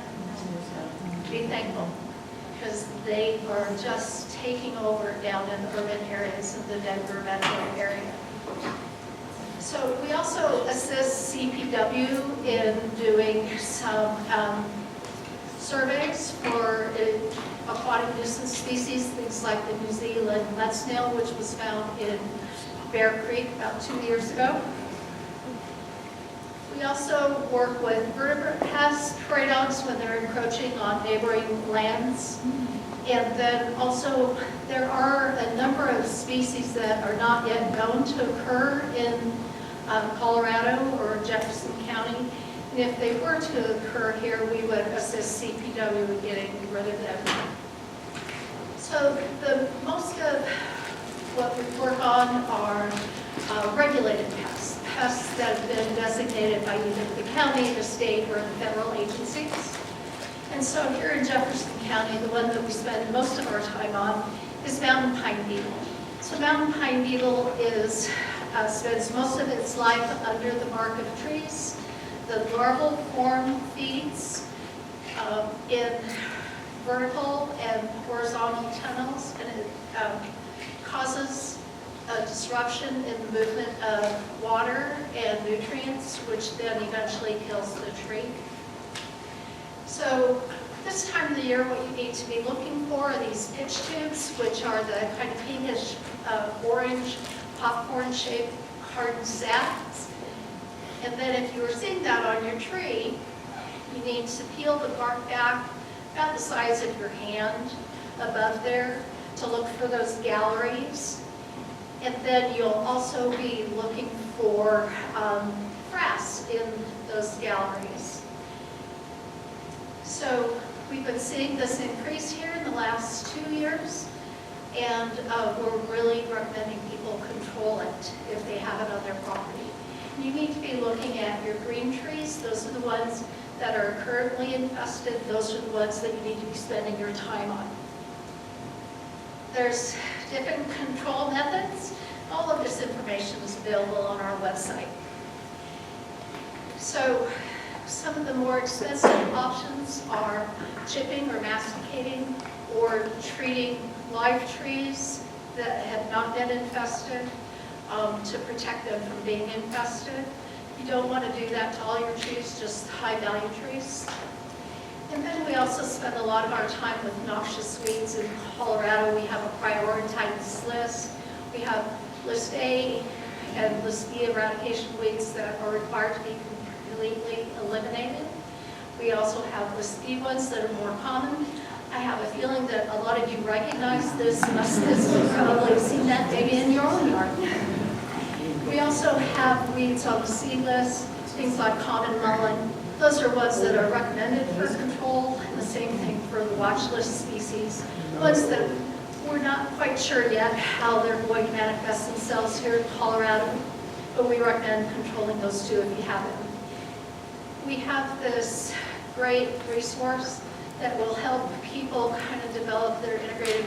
Be thankful, because they are just taking over down in the urban areas of the Denver metro area. So we also assist CPW in doing some surveys for aquatic nuisance species, things like the New Zealand mud snail, which was found in Bear Creek about 2 years ago. We also work with vertebrate pests, prey dogs, when they're encroaching on neighboring lands. And then also, there are a number of species that are not yet known to occur in Colorado or Jefferson County. And if they were to occur here, we would assist CPW in getting rid of them. So most of what we work on are regulated pests, pests that have been designated by either the county, the state, or the federal agencies. And so here in Jefferson County, the one that we spend most of our time on is mountain pine beetle. So mountain pine beetle spends most of its life under the bark of trees. The larval form feeds in vertical and horizontal tunnels, and it causes a disruption in the movement of water and nutrients, which then eventually kills the tree. So this time of the year, what you need to be looking for are these pitch tubes, which are the kind of pinkish, orange, popcorn-shaped hardened sacs. And then if you are seeing that on your tree, you need to peel the bark back about the size of your hand above there to look for those galleries. And then you'll also be looking for frass in those galleries. So we've been seeing this increase here in the last 2 years, and we're really recommending people control it if they have it on their property. You need to be looking at your green trees. Those are the ones that are currently infested. Those are the ones that you need to be spending your time on. There's different control methods. All of this information is available on our website. So some of the more expensive options are chipping or masticating or treating live trees that have not been infested to protect them from being infested. You don't want to do that to all your trees, just high-value trees. And then we also spend a lot of our time with noxious weeds. In Colorado, we have a prioritized list. We have List A and List B eradication weeds that are required to be completely eliminated. We also have List B ones that are more common. I have a feeling that a lot of you recognize this muscus. You've probably seen that maybe in your own yard. We also have weeds on the C list, things like common mullein. Those are ones that are recommended for control, and the same thing for the watch list species. Ones that we're not quite sure yet how they're going to manifest themselves here in Colorado, but we recommend controlling those too if you have them. We have this great resource that will help people kind of develop their integrated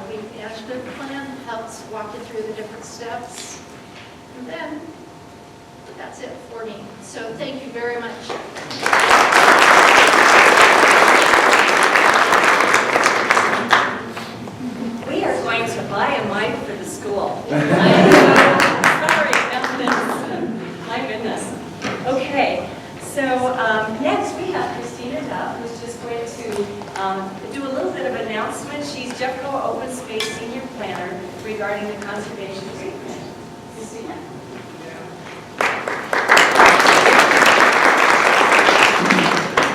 weed management plan, helps walk you through the different steps. And then that's it for me. So thank you very much. We are going to buy a mic for the school. Sorry about this. My goodness. Okay, so next we have Christina Duff, who's just going to do a little bit of announcement. She's Jefferson Open Space Senior Planner regarding the conservation treatment. Christina?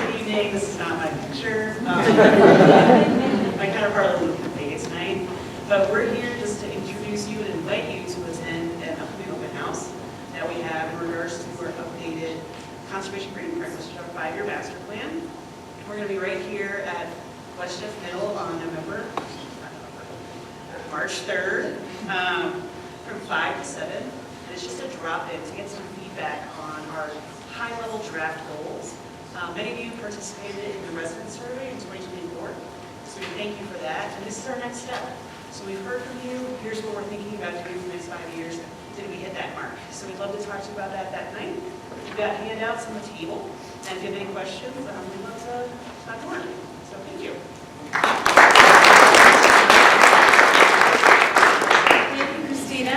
Good evening. This is not my picture. My counterpart will make it tonight. But we're here just to introduce you and invite you to attend an upcoming open house that we have in regards to our updated conservation grading practice, which is our 5-year master plan. We're going to be right here at West Jeff Middle on March 3rd. from 5 to 7. And it's just a drop-in to get some feedback on our high-level draft goals. Many of you participated in the resident survey in 2024, so we thank you for that. And this is our next step. So we've heard from you. Here's what we're thinking about doing for the next 5 years. Did we hit that mark? So we'd love to talk to you about that night. We've got handouts on the table. And if you have any questions, we'd love to talk more. So thank you. Thank you, Christina.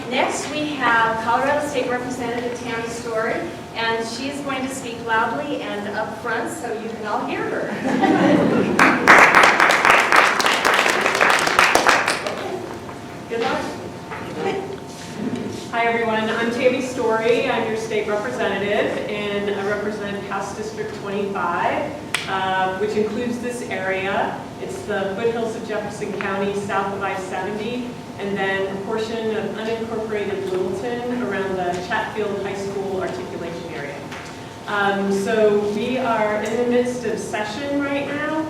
Next, we have Colorado State Representative Tammy Story, and she is going to speak loudly and up front so you can all hear her. Good luck. Hi everyone, I'm Tammy Story. I'm your state representative, and I represent House District 25, which includes this area. It's the foothills of Jefferson County, south of I-70, and then a portion of unincorporated Littleton around the Chatfield High School articulation area. So we are in the midst of session right now.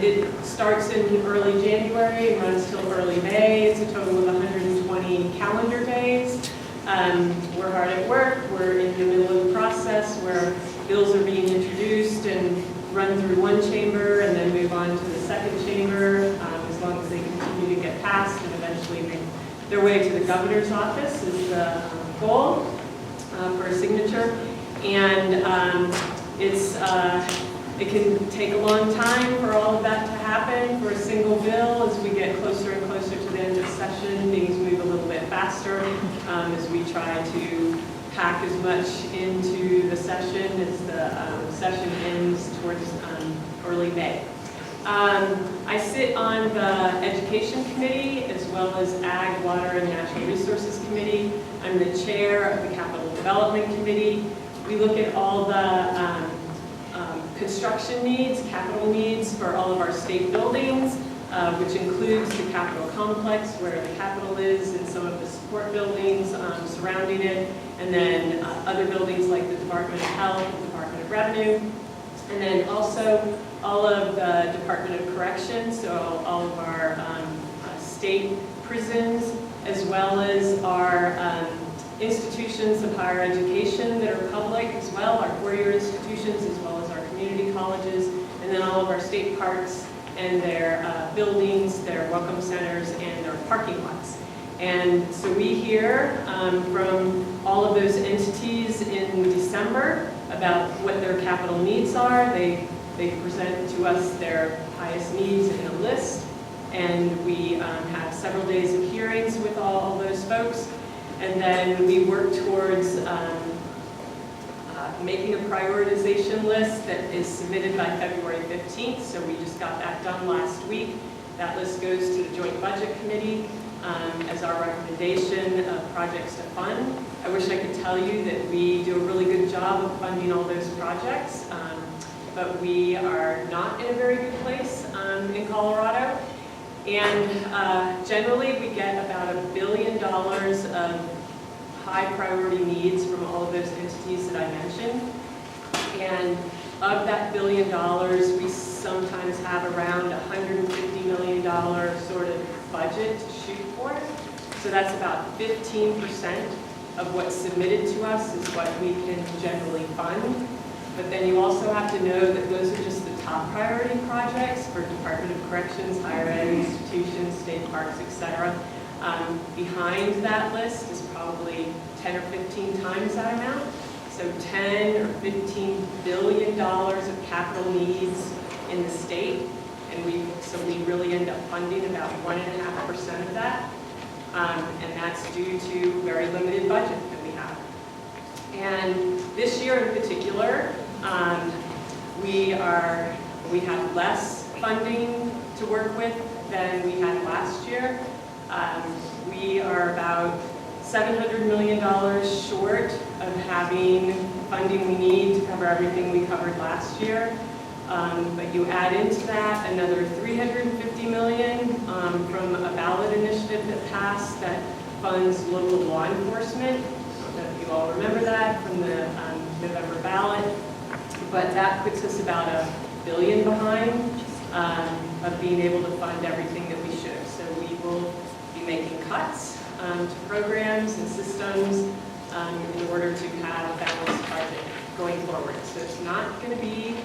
It starts in early January and runs till early May. It's a total of 120 calendar days. We're hard at work. We're in the middle of the process where bills are being introduced and run through one chamber and then move on to the second chamber, as long as they continue to get passed and eventually make their way to the governor's office is the goal for a signature. And it can take a long time for all of that to happen for a single bill. As we get closer and closer to the end of session, things move a little bit faster as we try to pack as much into the session as the session ends towards early May. I sit on the Education Committee as well as Ag, Water, and Natural Resources Committee. I'm the chair of the Capital Development Committee. We look at all the construction needs, capital needs for all of our state buildings, which includes the Capitol complex where the Capitol is and some of the support buildings surrounding it, and then other buildings like the Department of Health, the Department of Revenue, and then also all of the Department of Corrections, so all of our state prisons, as well as our institutions of higher education that are public as well, our four-year institutions as well as our community colleges, and then all of our state parks and their buildings, their welcome centers, and their parking lots. And so we hear from all of those entities in December about what their capital needs are. They present to us their highest needs in a list, and we have several days of hearings with all those folks. And then we work towards making a prioritization list that is submitted by February 15th. So we just got that done last week. That list goes to the Joint Budget Committee as our recommendation of projects to fund. I wish I could tell you that we do a really good job of funding all those projects, but we are not in a very good place in Colorado. And generally, we get about $1 billion of high priority needs from all of those entities that I mentioned. And of that $1 billion, we sometimes have around $150 million sort of budget to shoot for. So that's about 15% of what's submitted to us is what we can generally fund. But then you also have to know that those are just the top priority projects for Department of Corrections, higher ed institutions, state parks, etc. Behind that list is probably 10 or 15 times that amount. So 10 or 15 billion dollars of capital needs in the state, and we really end up funding about 1.5% of that, and that's due to very limited budget that we have. And this year in particular, we have less funding to work with than we had last year. We are about $700 million short of having funding we need to cover everything we covered last year. But you add into that another $350 million from a ballot initiative that passed that funds local law enforcement. I don't know if you all remember that from the November ballot. But that puts us about $1 billion behind of being able to fund everything that we should. So we will be making cuts to programs and systems in order to have a balanced budget going forward. So it's not going to be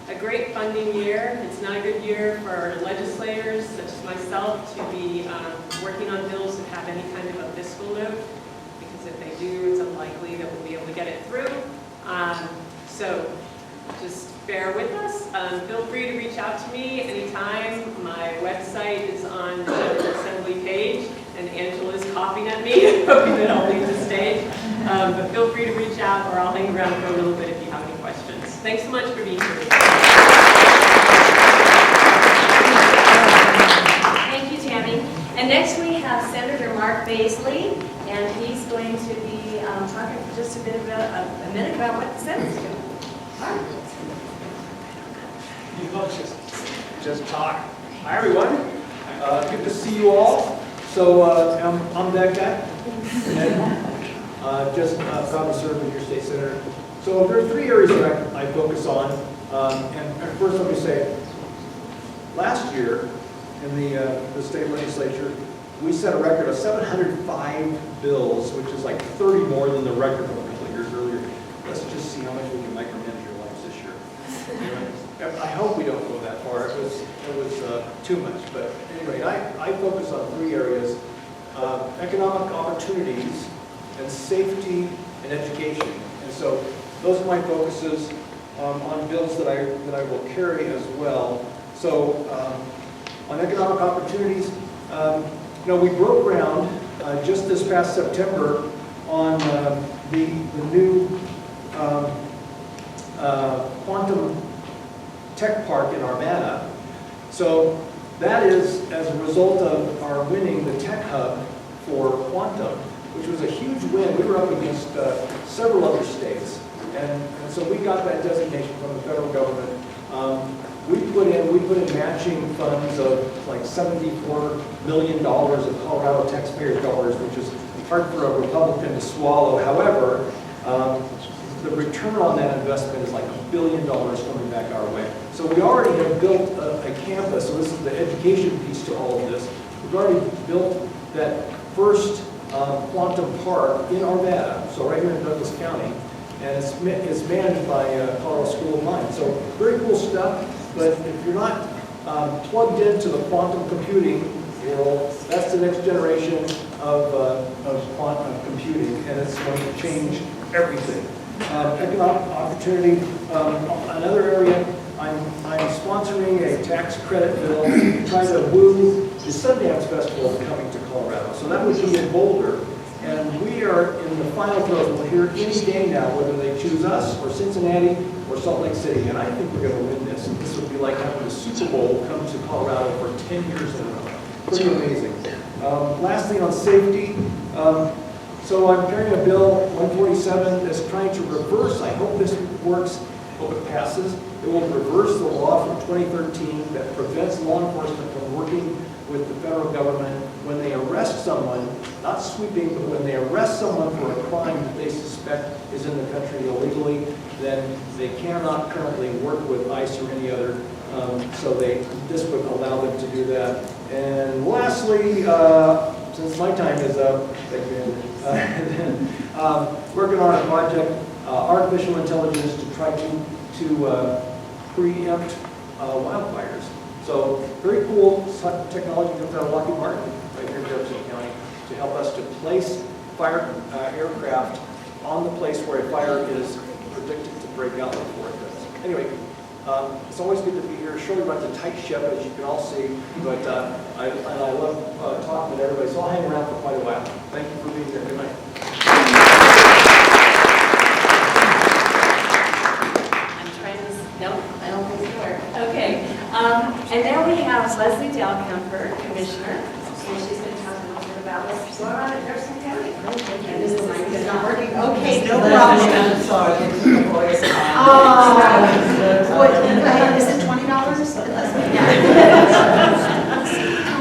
a great funding year. It's not a good year for legislators such as myself to be working on bills that have any kind of a fiscal note, because if they do, it's unlikely that we'll be able to get it through. So just bear with us. Feel free to reach out to me anytime. My website is on the General Assembly page, and Angela's coughing at me, hoping that I'll leave the stage. But feel free to reach out, or I'll hang around for a little bit if you have any questions. Thanks so much for being here. Thank you, Tammy. And next we have Senator Mark Baisley, and he's going to be talking for just a minute about what the Senate's doing. Mark. You folks just talk. Hi, everyone. Good to see you all. So I'm that guy. And, just proud to serve as your state senator. So there are three areas that I focus on. And first, let me say, last year in the state legislature, we set a record of 705 bills, which is like 30 more than the record from a couple of years earlier. Let's just see how much we can micromanage your lives this year. I hope we don't go that far. It was too much. But anyway, I focus on three areas: economic opportunities, and safety, and education. And so those are my focuses on bills that I will carry as well. So on economic opportunities, we broke ground just this past September on the new quantum tech park in Arvada. So that is as a result of our winning the tech hub for quantum, which was a huge win. We were up against several other states, and so we got that designation from the federal government. We put in matching funds of like $74 million of Colorado taxpayer dollars, which is hard for a Republican to swallow. However, the return on that investment is like $1 billion coming back our way. So we already have built a campus, so this is the education piece to all of this. We've already built that first quantum park in Arvada, so right here in Douglas County, and it's managed by Colorado School of Mines. So very cool stuff, but if you're not plugged into the quantum computing world, that's the next generation of quantum computing, and it's going to change everything. Economic opportunity, another area, I'm sponsoring a tax credit bill to try to woo the Sundance Festival coming to Colorado. So that would be in Boulder, and we are in the final throes. We'll hear any day now whether they choose us or Cincinnati or Salt Lake City, and I think we're going to win this. And this would be like having the Super Bowl come to Colorado for 10 years in a row. Pretty amazing. Last thing on safety. So I'm carrying a bill, 147, that's trying to reverse, I hope this works, hope it passes. It will reverse the law from 2013 that prevents law enforcement from working with the federal government when they arrest someone, not sweeping, but when they arrest someone for a crime that they suspect is in the country illegally, then they cannot currently work with ICE or any other, so this would allow them to do that. And lastly, since my time is up, working on a project, artificial intelligence to try to preempt wildfires. So very cool technology comes out of Lockheed Martin right here in Jefferson County to help us to place fire aircraft on the place where a fire is predicted to break out before it does. Anyway, it's always good to be here. Shirley runs a tight ship, as you can all see, but I love talking with everybody, so I'll hang around for quite a while. Thank you for being here. Good night. I'm trying to, no, I don't think it's work. Okay, and now we have Leslie Dalkemper, Commissioner, and she's going to talk a little bit about what's going on in Jefferson County. And this is not working. Okay, no problem. I'm sorry, it's the voice. Is it $20?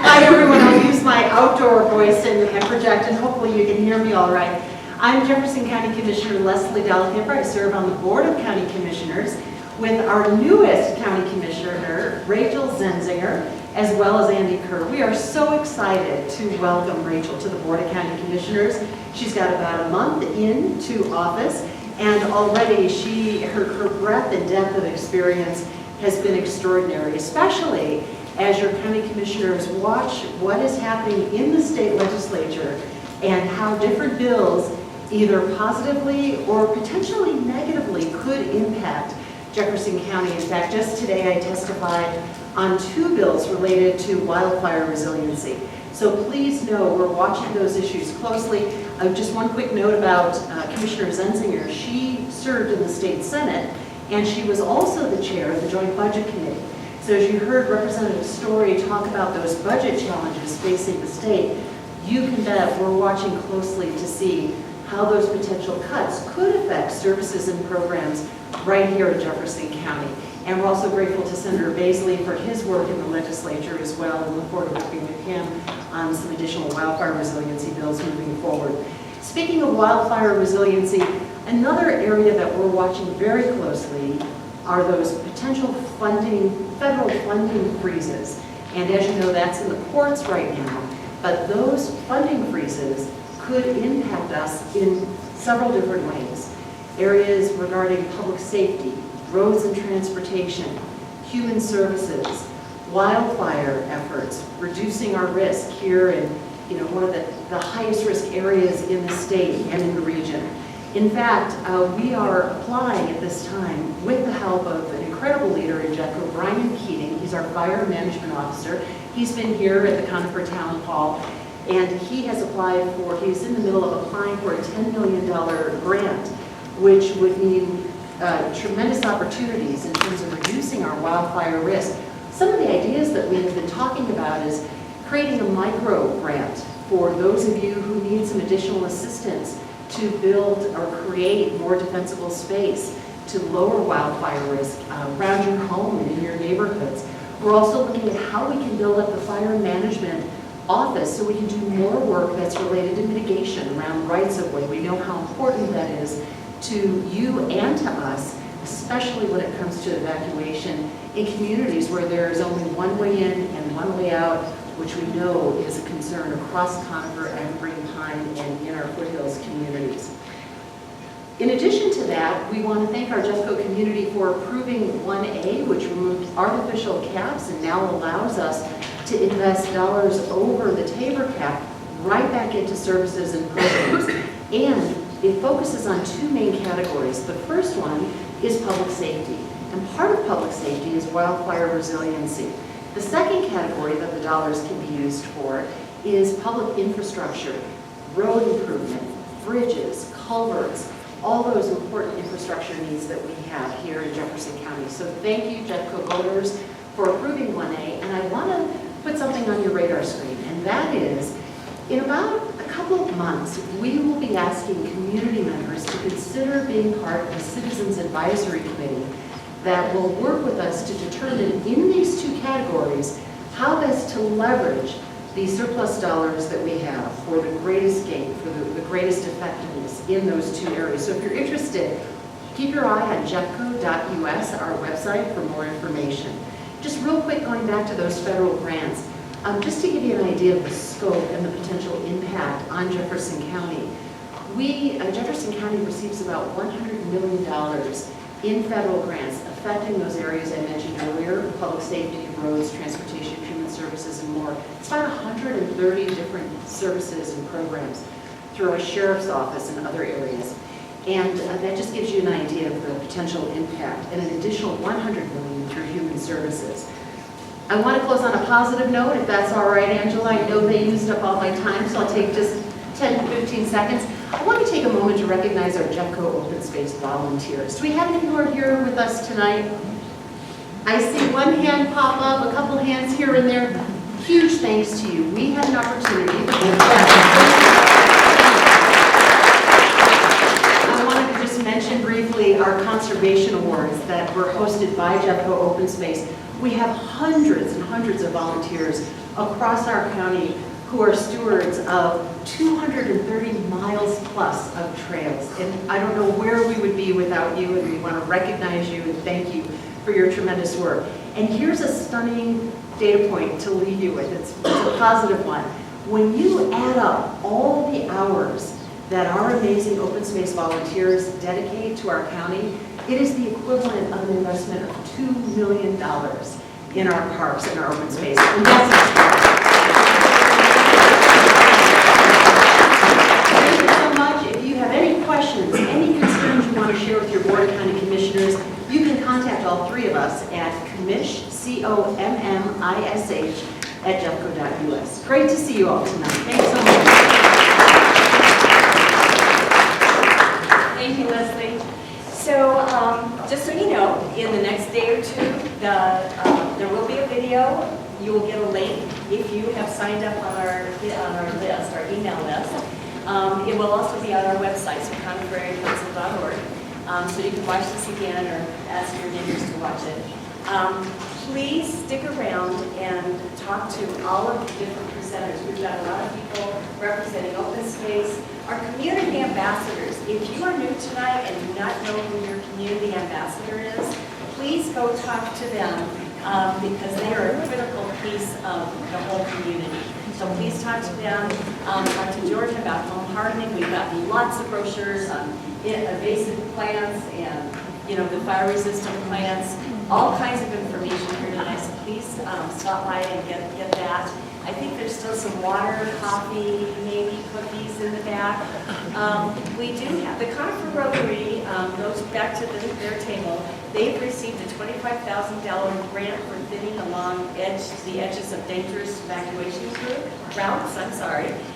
Hi everyone, I'll use my outdoor voice and project, and hopefully you can hear me all right. I'm Jefferson County Commissioner Leslie Dalkemper. I serve on the Board of County Commissioners with our newest County Commissioner, Rachel Zenzinger, as well as Andy Kerr. We are so excited to welcome Rachel to the Board of County Commissioners. She's got about a month into office, and already her breadth and depth of experience has been extraordinary, especially as your county commissioners watch what is happening in the state legislature and how different bills either positively or potentially negatively could impact Jefferson County. In fact, just today I testified on 2 bills related to wildfire resiliency. So please know we're watching those issues closely. Just one quick note about Commissioner Zenzinger. She served in the state Senate, and she was also the chair of the Joint Budget Committee. So as you heard Representative Story talk about those budget challenges facing the state, you can bet we're watching closely to see how those potential cuts could affect services and programs right here in Jefferson County. And we're also grateful to Senator Baisley for his work in the legislature as well, and look forward to working with him on some additional wildfire resiliency bills moving forward. Speaking of wildfire resiliency, another area that we're watching very closely are those potential federal funding freezes. And as you know, that's in the courts right now. But those funding freezes could impact us in several different ways. Areas regarding public safety, roads and transportation, human services, wildfire efforts, reducing our risk here in one of the highest risk areas in the state and in the region. In fact, we are applying at this time with the help of an incredible leader in JETCO, Brian Keating. He's our fire management officer. He's been here at the Conifer Town Hall, and he's in the middle of applying for a $10 million grant, which would mean tremendous opportunities in terms of reducing our wildfire risk. Some of the ideas that we have been talking about is creating a micro grant for those of you who need some additional assistance to build or create more defensible space to lower wildfire risk around your home and in your neighborhoods. We're also looking at how we can build up the fire management office so we can do more work that's related to mitigation around rights of way. We know how important that is to you and to us, especially when it comes to evacuation in communities where there is only one way in and one way out, which we know is a concern across Conifer, Evergreen, Pine, and in our foothills communities. In addition to that, we want to thank our JETCO community for approving 1A, which removes artificial caps and now allows us to invest dollars over the Tabor cap right back into services and programs. And it focuses on 2 main categories. The first one is public safety, and part of public safety is wildfire resiliency. The second category that the dollars can be used for is public infrastructure, road improvement, bridges, culverts, all those important infrastructure needs that we have here in Jefferson County. So thank you, JETCO voters, for approving 1A, and I want to put something on your radar screen, and that is, in about a couple of months, we will be asking community members to consider being part of the Citizens Advisory Committee that will work with us to determine in these 2 categories how best to leverage these surplus dollars that we have for the greatest gain, for the greatest effectiveness in those 2 areas. So if you're interested, keep your eye on jetco.us, our website, for more information. Just real quick, going back to those federal grants, just to give you an idea of the scope and the potential impact on Jefferson County, Jefferson County receives about $100 million in federal grants affecting those areas I mentioned earlier: public safety, roads, transportation, human services, and more. It's about 130 different services and programs through our sheriff's office and other areas. And that just gives you an idea of the potential impact, and an additional $100 million through human services. I want to close on a positive note, if that's all right, Angela. I know they used up all my time, so I'll take just 10 to 15 seconds. I want to take a moment to recognize our JETCO Open Space volunteers. Do we have any who are here with us tonight? I see one hand pop up, a couple hands here and there. Huge thanks to you. We had an opportunity. I wanted to just mention briefly our conservation awards that were hosted by JETCO Open Space. We have hundreds and hundreds of volunteers across our county who are stewards of 230 miles plus of trails. And I don't know where we would be without you, and we want to recognize you and thank you for your tremendous work. And here's a stunning data point to leave you with. It's a positive one. When you add up all the hours that our amazing open space volunteers dedicate to our county, it is the equivalent of an investment of $2 million in our parks and our open space. And that's thank you so much. If you have any questions, any concerns you want to share with your Board of County Commissioners, you can contact all three of us at commish, COMMISH, @jeffco.us. Great to see you all tonight. Thanks so much. Thank you, Leslie. So, just so you know, in the next day or two, there will be a video. You will get a link if you have signed up on our list, our email list. It will also be on our website, so coniferareacouncil.org. So you can watch this again or ask your neighbors to watch it. Please stick around and talk to all of the different presenters. We've got a lot of people representing open space. Our community ambassadors, if you are new tonight and do not know who your community ambassador is, please go talk to them because they are a critical piece of the whole community. So please talk to them. Talk to Georgia about home hardening. We've got lots of brochures on invasive plants and the fire-resistant plants. All kinds of information here tonight. So please stop by and get that. I think there's still some water, coffee, maybe cookies in the back. We do have the Conifer Rotary goes back to their table. They've received a $25,000 grant for thinning along the edges of dangerous evacuation routes.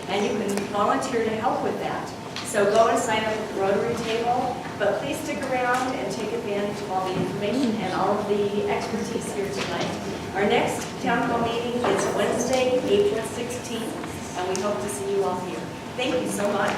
And you can volunteer to help with that. So go and sign up at the Rotary table, but please stick around and take advantage of all the information and all of the expertise here tonight. Our next town hall meeting is Wednesday, April 16th, and we hope to see you all here. Thank you so much.